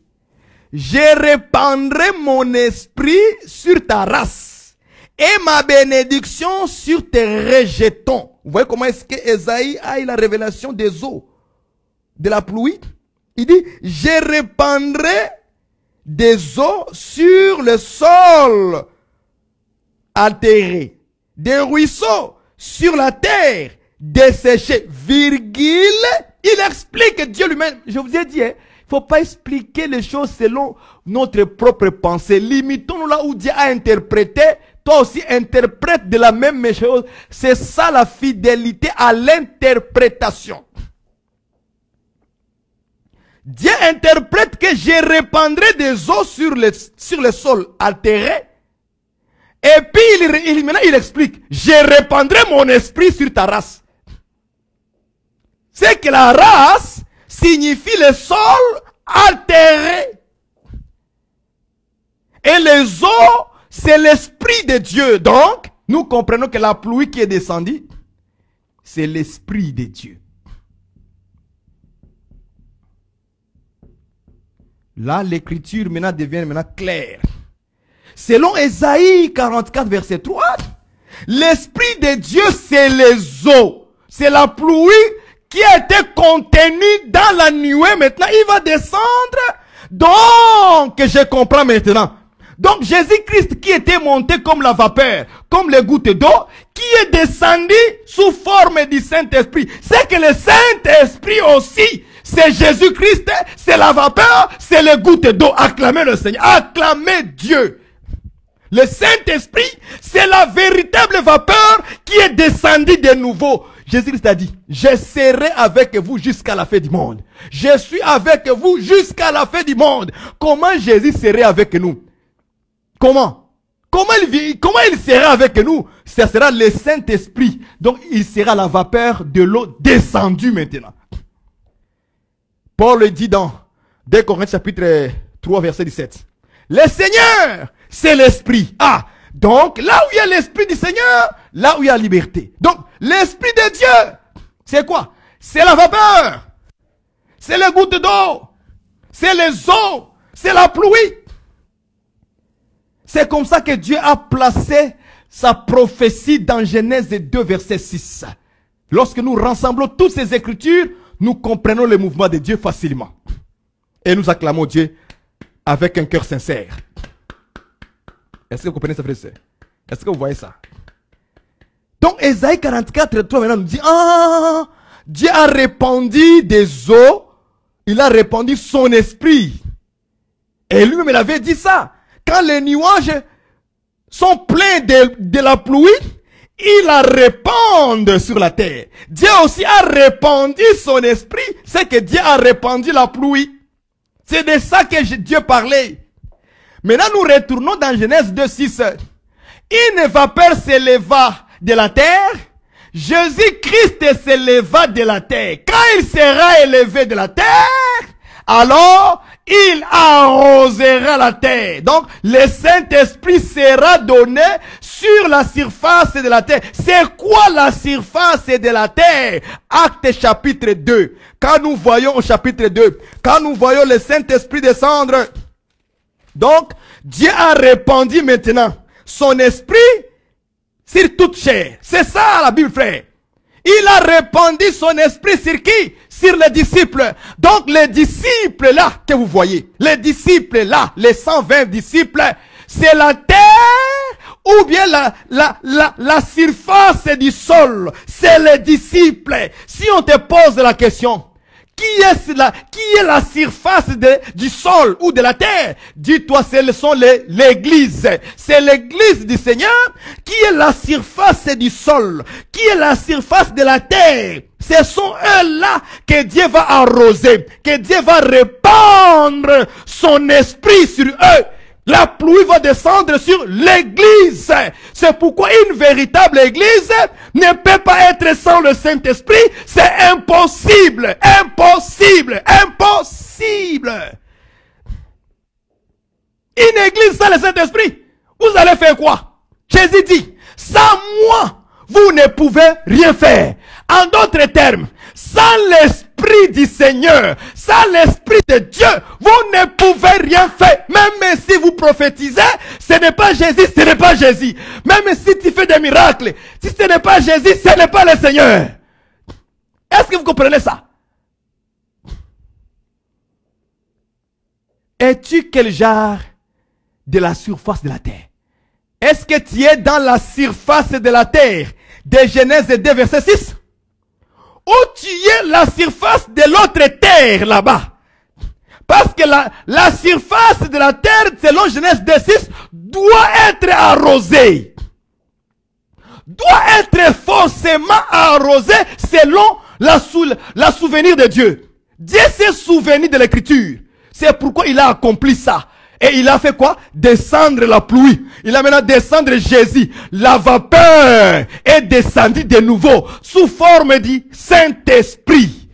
Je répandrai mon esprit sur ta race et ma bénédiction sur tes rejetons. Vous voyez comment est-ce que Ésaïe a eu la révélation des eaux, de la pluie? Il dit, je répandrai des eaux sur le sol altéré, des ruisseaux sur la terre desséchée, virgule. Il explique Dieu lui-même. Je vous ai dit, il ne faut pas expliquer les choses selon notre propre pensée. Limitons-nous là où Dieu a interprété. Toi aussi interprète de la même chose. C'est ça la fidélité à l'interprétation. Dieu interprète que je répandrai des eaux sur le sol altéré. Et puis maintenant il explique, je répandrai mon esprit sur ta race. C'est que la race signifie le sol altéré. Et les eaux, c'est l'esprit de Dieu. Donc, nous comprenons que la pluie qui est descendue, c'est l'esprit de Dieu. Là, l'écriture maintenant devient claire. Selon Ésaïe 44, verset 3, l'esprit de Dieu, c'est les eaux. C'est la pluie qui a été contenue dans la nuée. Maintenant, il va descendre. Donc, je comprends maintenant. Donc, Jésus-Christ qui était monté comme la vapeur, comme les gouttes d'eau, qui est descendu sous forme du Saint-Esprit. C'est que le Saint-Esprit aussi, c'est Jésus-Christ, c'est la vapeur, c'est les gouttes d'eau. Acclamez le Seigneur. Acclamez Dieu. Le Saint-Esprit, c'est la véritable vapeur qui est descendue de nouveau. Jésus-Christ a dit, je serai avec vous jusqu'à la fin du monde. Je suis avec vous jusqu'à la fin du monde. Comment Jésus serait avec nous? Comment il sera avec nous? Ça sera le Saint-Esprit. Donc, il sera la vapeur de l'eau descendue maintenant. Paul le dit dans 2 Corinthiens chapitre 3 verset 17. Le Seigneur, c'est l'Esprit. Ah, donc là où il y a l'Esprit du Seigneur, là où il y a la liberté. Donc, l'Esprit de Dieu, c'est quoi? C'est la vapeur. C'est les gouttes d'eau. C'est les eaux. C'est la pluie. C'est comme ça que Dieu a placé sa prophétie dans Genèse 2 verset 6. Lorsque nous rassemblons toutes ces écritures, nous comprenons le mouvement de Dieu facilement. Et nous acclamons Dieu avec un cœur sincère. Est-ce que vous comprenez ça, frère et sœur? Est-ce que vous voyez ça? Donc, Ésaïe 44, 3 maintenant nous dit, ah, Dieu a répandu des eaux, il a répandu son esprit. Et lui-même, il avait dit ça. Quand les nuages sont pleins de la pluie, il la répand sur la terre. Dieu aussi a répandu son esprit, c'est que Dieu a répandu la pluie. C'est de ça que Dieu parlait. Maintenant, nous retournons dans Genèse 2:6. Une vapeur s'éleva de la terre. Jésus-Christ s'éleva de la terre. Quand il sera élevé de la terre, alors il arrosera la terre. Donc, le Saint-Esprit sera donné sur la surface de la terre. C'est quoi la surface de la terre? Acte chapitre 2. Quand nous voyons au chapitre 2, quand nous voyons le Saint-Esprit descendre, donc, Dieu a répandu maintenant son esprit sur toute chair. C'est ça la Bible, frère. Il a répandu son esprit sur qui? Sur les disciples. Donc les disciples là que vous voyez, les disciples là, les 120 disciples, c'est la terre ou bien la surface du sol. C'est les disciples. Si on te pose la question, qui est la surface du sol ou de la terre? Dis-toi, ce sont l'église. C'est l'église du Seigneur qui est la surface du sol, qui est la surface de la terre. Ce sont eux-là que Dieu va arroser, que Dieu va répandre son esprit sur eux. La pluie va descendre sur l'église. C'est pourquoi une véritable église ne peut pas être sans le Saint-Esprit. C'est impossible, impossible, impossible. Une église sans le Saint-Esprit, vous allez faire quoi? Jésus dit, sans moi, vous ne pouvez rien faire. En d'autres termes, sans l'Esprit du Seigneur, sans l'Esprit de Dieu, vous ne pouvez rien faire. Même si vous prophétisez, ce n'est pas Jésus, ce n'est pas Jésus. Même si tu fais des miracles, si ce n'est pas Jésus, ce n'est pas le Seigneur. Est-ce que vous comprenez ça? Es-tu quel genre de la surface de la terre? Est-ce que tu es dans la surface de la terre de Genèse 2 verset 6? Ou tu es la surface de l'autre terre là-bas? Parce que la surface de la terre, selon Genèse 2:6, doit être arrosée. Doit être forcément arrosée selon la souvenir de Dieu. Dieu s'est souvenu de l'écriture. C'est pourquoi il a accompli ça. Et il a fait quoi? Descendre la pluie. Il a maintenant descendre Jésus. La vapeur est descendue de nouveau sous forme du Saint-Esprit.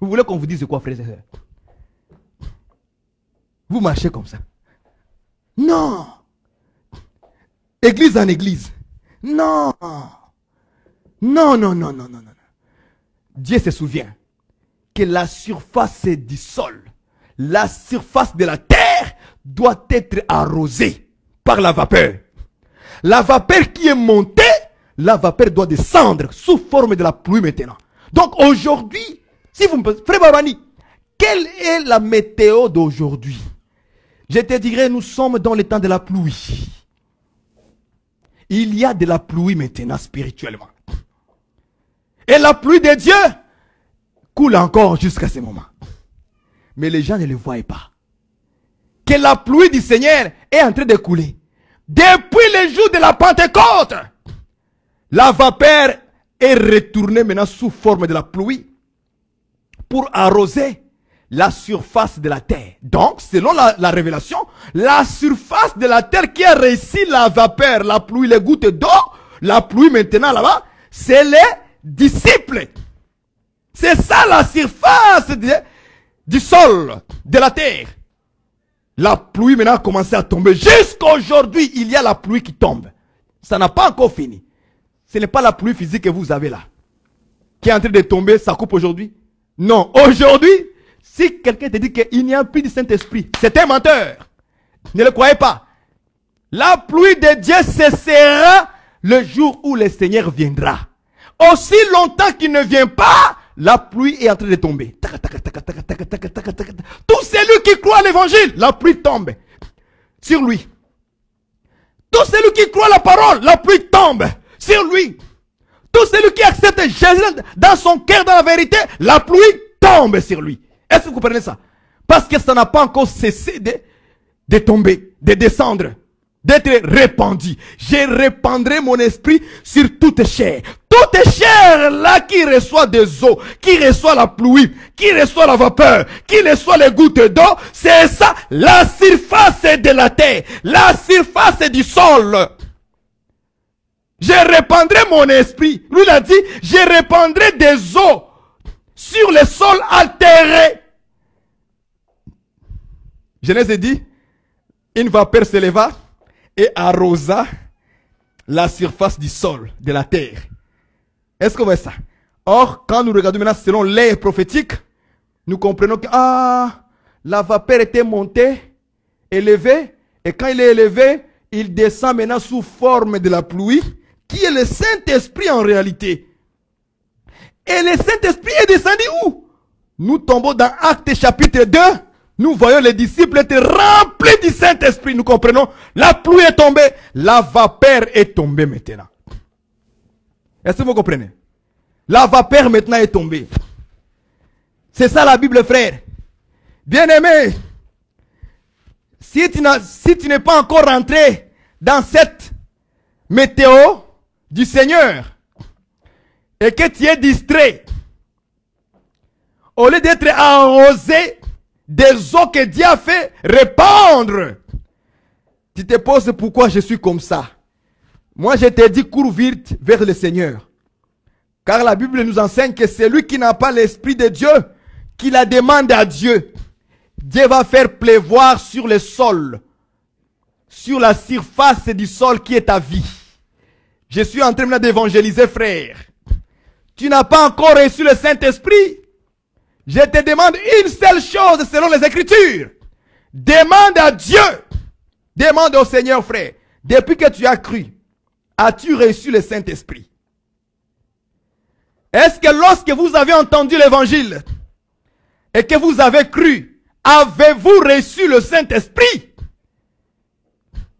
Vous voulez qu'on vous dise quoi, frères et sœurs? Vous marchez comme ça? Non. Église en église. Non. Non, non, non, non, non, non. Dieu se souvient que la surface du sol, la surface de la terre doit être arrosée par la vapeur. La vapeur qui est montée, la vapeur doit descendre sous forme de la pluie maintenant. Donc aujourd'hui, si vous me posez, frère Barani, quelle est la météo d'aujourd'hui? Je te dirais, nous sommes dans le temps de la pluie. Il y a de la pluie maintenant spirituellement. Et la pluie de Dieu, coule encore jusqu'à ce moment. Mais les gens ne le voient pas. Que la pluie du Seigneur est en train de couler. Depuis le jour de la Pentecôte, la vapeur est retournée maintenant sous forme de la pluie pour arroser la surface de la terre. Donc, selon la révélation, la surface de la terre qui a réussi la vapeur, la pluie, les gouttes d'eau, la pluie maintenant là-bas, c'est les disciples. C'est ça la surface du sol, de la terre. La pluie maintenant a commencé à tomber. Jusqu'à aujourd'hui, il y a la pluie qui tombe. Ça n'a pas encore fini. Ce n'est pas la pluie physique que vous avez là, qui est en train de tomber, ça coupe aujourd'hui. Non, aujourd'hui, si quelqu'un te dit qu'il n'y a plus de Saint-Esprit, c'est un menteur. Ne le croyez pas. La pluie de Dieu cessera le jour où le Seigneur viendra. Aussi longtemps qu'il ne vient pas, la pluie est en train de tomber. Tout celui qui croit à l'évangile, la pluie tombe sur lui. Tout celui qui croit à la parole, la pluie tombe sur lui. Tout celui qui accepte Jésus dans son cœur, dans la vérité, la pluie tombe sur lui. Est-ce que vous comprenez ça? Parce que ça n'a pas encore cessé de tomber, de descendre, d'être répandu. Je répandrai mon esprit sur toute chair. Toute chair là qui reçoit des eaux, qui reçoit la pluie, qui reçoit la vapeur, qui reçoit les gouttes d'eau, c'est ça la surface de la terre, la surface du sol. Je répandrai mon esprit. Lui il a dit, je répandrai des eaux sur le sol altéré. Genèse dit, une vapeur s'éleva et arrosa la surface du sol, de la terre. Est-ce que vous voyez ça? Or, quand nous regardons maintenant selon l'ère prophétique, nous comprenons que la vapeur était montée, élevée, et quand il est élevé, il descend maintenant sous forme de la pluie, qui est le Saint-Esprit en réalité. Et le Saint-Esprit est descendu où? Nous tombons dans Actes chapitre 2. Nous voyons les disciples être remplis du Saint-Esprit. Nous comprenons. La pluie est tombée. La vapeur est tombée maintenant. Est-ce que vous comprenez? La vapeur maintenant est tombée. C'est ça la Bible, frère. Bien-aimé, si tu n'es pas encore rentré dans cette météo du Seigneur et que tu es distrait, au lieu d'être arrosé des eaux que Dieu a fait répandre, tu te poses pourquoi je suis comme ça. Moi je te dis cours vite vers le Seigneur. Car la Bible nous enseigne que celui qui n'a pas l'Esprit de Dieu, qui la demande à Dieu, Dieu va faire pleuvoir sur le sol, sur la surface du sol qui est ta vie. Je suis en train d'évangéliser, frère. Tu n'as pas encore reçu le Saint-Esprit. Je te demande une seule chose selon les Écritures. Demande à Dieu. Demande au Seigneur, frère. Depuis que tu as cru, as-tu reçu le Saint-Esprit? Est-ce que lorsque vous avez entendu l'évangile et que vous avez cru, avez-vous reçu le Saint-Esprit?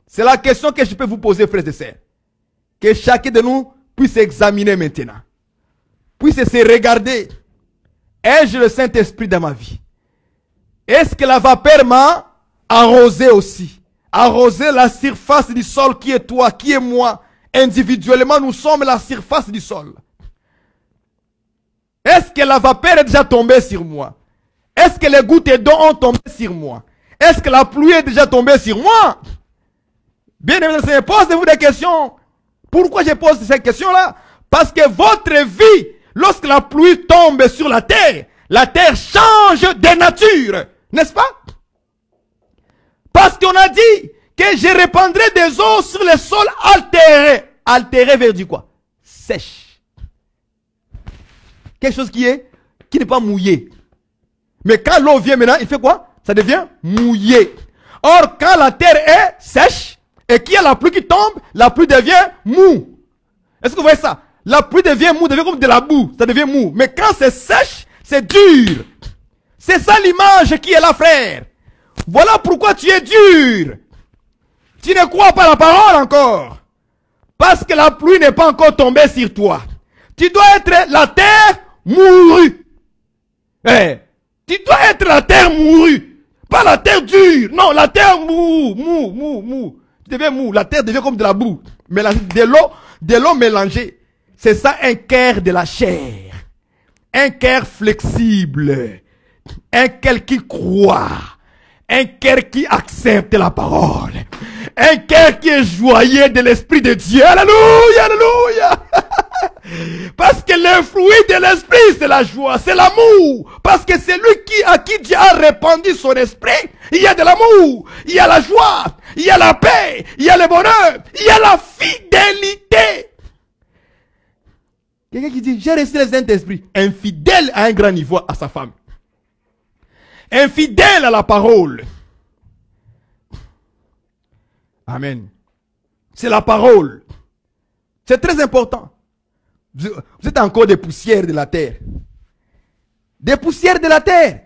C'est la question que je peux vous poser, frères et sœurs. Que chacun de nous puisse examiner maintenant. Puisse se regarder. Ai-je le Saint-Esprit dans ma vie? Est-ce que la vapeur m'a arrosé aussi? Arrosé la surface du sol qui est toi, qui est moi. Individuellement, nous sommes la surface du sol. Est-ce que la vapeur est déjà tombée sur moi? Est-ce que les gouttes d'eau ont tombé sur moi? Est-ce que la pluie est déjà tombée sur moi? Bien aimé, posez-vous des questions. Pourquoi je pose cette question-là? Parce que votre vie, lorsque la pluie tombe sur la terre change de nature. N'est-ce pas? Parce qu'on a dit que je répandrai des eaux sur le sol altéré. Altéré veut dire quoi? Sèche. Quelque chose qui n'est pas mouillé. Mais quand l'eau vient maintenant, il fait quoi? Ça devient mouillé. Or, quand la terre est sèche, et qu'il y a la pluie qui tombe, la pluie devient mou. Est-ce que vous voyez ça? La pluie devient mou, devient comme de la boue. Ça devient mou. Mais quand c'est sèche, c'est dur. C'est ça l'image qui est là, frère. Voilà pourquoi tu es dur. Tu ne crois pas la parole encore. Parce que la pluie n'est pas encore tombée sur toi. Tu dois être la terre mourue. Eh, tu dois être la terre mourue. Pas la terre dure. Non, la terre mou. Tu deviens mou. La terre devient comme de la boue. De l'eau mélangée. C'est ça un cœur de la chair. Un cœur flexible. Un cœur qui croit. Un cœur qui accepte la parole. Un cœur qui est joyeux de l'Esprit de Dieu. Alléluia, alléluia. Parce que le fruit de l'Esprit, c'est la joie, c'est l'amour. Parce que c'est lui à qui Dieu a répandu son esprit. Il y a de l'amour, il y a la joie, il y a la paix, il y a le bonheur, il y a la fidélité. Quelqu'un qui dit, j'ai reçu le Saint-Esprit. Infidèle à un grand niveau à sa femme. Infidèle à la parole. Amen. C'est la parole. C'est très important. Vous êtes encore des poussières de la terre. Des poussières de la terre.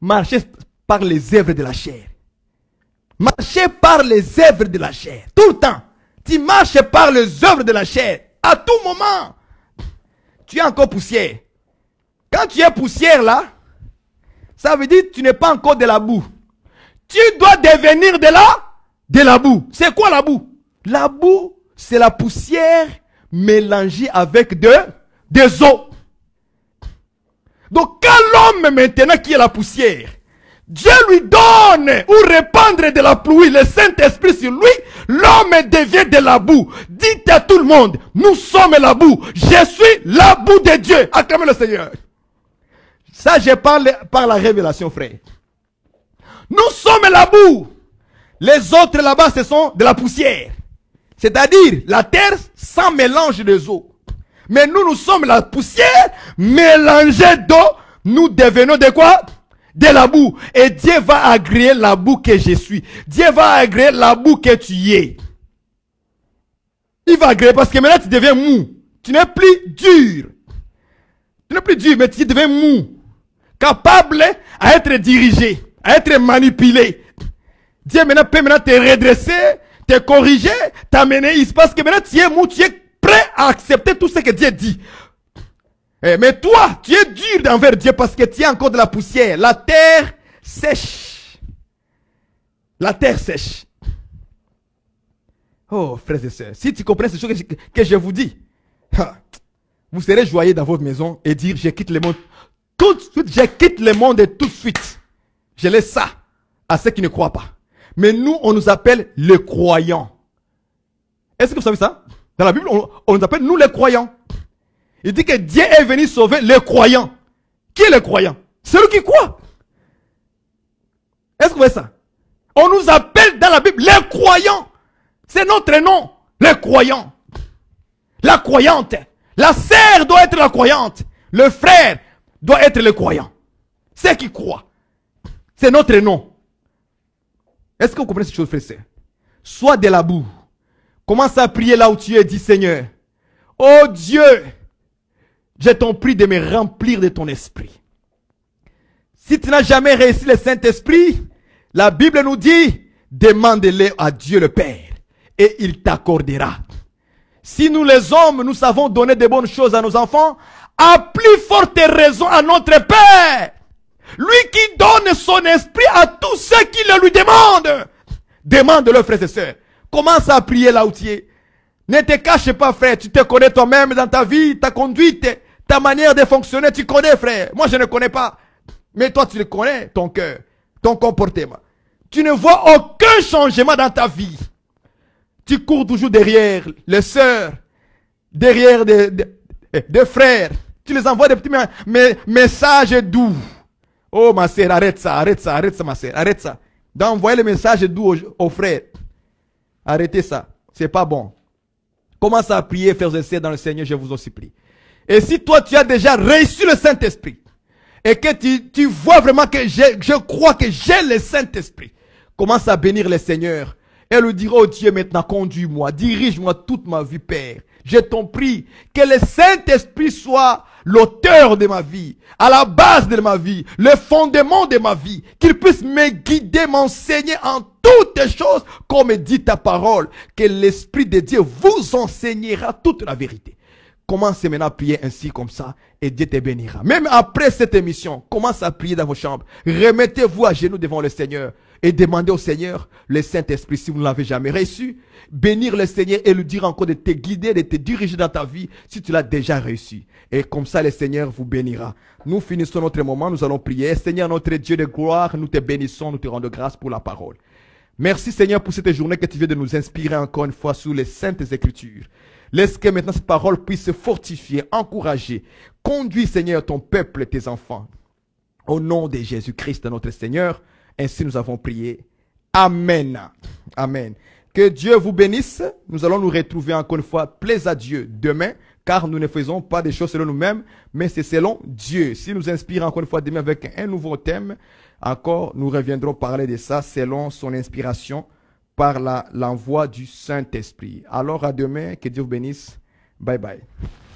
Marchez par les œuvres de la chair. Marchez par les œuvres de la chair. Tout le temps. Tu marches par les œuvres de la chair. À tout moment. Tu es encore poussière. Quand tu es poussière là, ça veut dire que tu n'es pas encore de la boue. Tu dois devenir de la boue. C'est quoi la boue? La boue, c'est la poussière mélangée avec des eaux. Donc quand l'homme maintenant qui est la poussière, Dieu lui donne ou répandre de la pluie, le Saint-Esprit sur lui, l'homme devient de la boue. Dites à tout le monde, nous sommes la boue. Je suis la boue de Dieu. Acclamez le Seigneur. Ça, je parle par la révélation, frère. Nous sommes la boue. Les autres là-bas, ce sont de la poussière. C'est-à-dire la terre sans mélange des eaux. Mais nous, nous sommes la poussière mélangée d'eau. Nous devenons de quoi? De la boue. Et Dieu va agréer la boue que je suis. Dieu va agréer la boue que tu es. Il va agréer parce que maintenant tu deviens mou. Tu n'es plus dur. Tu n'es plus dur, mais tu deviens mou. Capable à être dirigé, à être manipulé. Dieu maintenant peut te redresser, te corriger, t'amener ici. Parce que maintenant tu es mou, tu es prêt à accepter tout ce que Dieu dit. Mais toi, tu es dur envers Dieu parce que tu es encore de la poussière. La terre sèche. La terre sèche. Oh, frères et sœurs, si tu comprends ces choses que je vous dis, vous serez joyeux dans votre maison et dire, je quitte le monde. Tout de suite, je quitte le monde et tout de suite. Je laisse ça à ceux qui ne croient pas. Mais nous, on nous appelle les croyants. Est-ce que vous savez ça? Dans la Bible, on nous appelle nous les croyants. Il dit que Dieu est venu sauver les croyants. Qui est le croyant? Celui qui croit. Est-ce que vous voyez ça? On nous appelle dans la Bible les croyants. C'est notre nom. Les croyants. La croyante. La sœur doit être la croyante. Le frère doit être le croyant. Ceux qui croient. C'est notre nom. Est-ce que vous comprenez cette chose, frère? Sois de la boue. Commence à prier là où tu es. Dis, Seigneur, oh Dieu, je t'en prie de me remplir de ton esprit. Si tu n'as jamais réussi le Saint-Esprit, la Bible nous dit, demande-le à Dieu le Père et il t'accordera. Si nous les hommes, nous savons donner de bonnes choses à nos enfants, à plus forte raison à notre Père. Lui qui donne son esprit à tous ceux qui le lui demandent. Demande-le, frères et sœurs. Commence à prier là où tu es. Ne te cache pas, frère. Tu te connais toi-même dans ta vie, ta conduite, ta manière de fonctionner. Tu connais, frère. Moi, je ne connais pas. Mais toi, tu le connais, ton cœur, ton comportement. Tu ne vois aucun changement dans ta vie. Tu cours toujours derrière les sœurs, derrière des frères. Tu les envoies des petits messages doux. Oh, ma sœur, arrête ça, ma sœur, arrête ça. D'envoyer les messages doux aux frères. Arrêtez ça. C'est pas bon. Commence à prier, frères et sœurs, dans le Seigneur, je vous en supplie. Et si toi, tu as déjà reçu le Saint-Esprit, et que tu vois vraiment que je crois que j'ai le Saint-Esprit, commence à bénir le Seigneur. Et lui dire, oh Dieu, maintenant conduis-moi, dirige-moi toute ma vie, Père. Je t'en prie, que le Saint-Esprit soit l'auteur de ma vie, à la base de ma vie, le fondement de ma vie, qu'il puisse me guider, m'enseigner en toutes choses, comme dit ta parole, que l'Esprit de Dieu vous enseignera toute la vérité. Commencez maintenant à prier ainsi comme ça et Dieu te bénira. Même après cette émission, commencez à prier dans vos chambres. Remettez-vous à genoux devant le Seigneur et demandez au Seigneur le Saint-Esprit si vous ne l'avez jamais reçu. Bénir le Seigneur et lui dire encore de te guider, de te diriger dans ta vie si tu l'as déjà reçu. Et comme ça, le Seigneur vous bénira. Nous finissons notre moment, nous allons prier. Seigneur, notre Dieu de gloire, nous te bénissons, nous te rendons grâce pour la parole. Merci Seigneur pour cette journée que tu viens de nous inspirer encore une fois sur les Saintes Écritures. Laisse que maintenant cette parole puisse se fortifier, encourager. Conduis Seigneur ton peuple et tes enfants. Au nom de Jésus-Christ notre Seigneur, ainsi nous avons prié. Amen. Amen. Que Dieu vous bénisse. Nous allons nous retrouver encore une fois, plaise à Dieu, demain, car nous ne faisons pas des choses selon nous-mêmes, mais c'est selon Dieu. Si nous inspirons encore une fois demain avec un nouveau thème, encore nous reviendrons parler de ça selon son inspiration par l'envoi du Saint-Esprit. Alors à demain, que Dieu vous bénisse. Bye bye.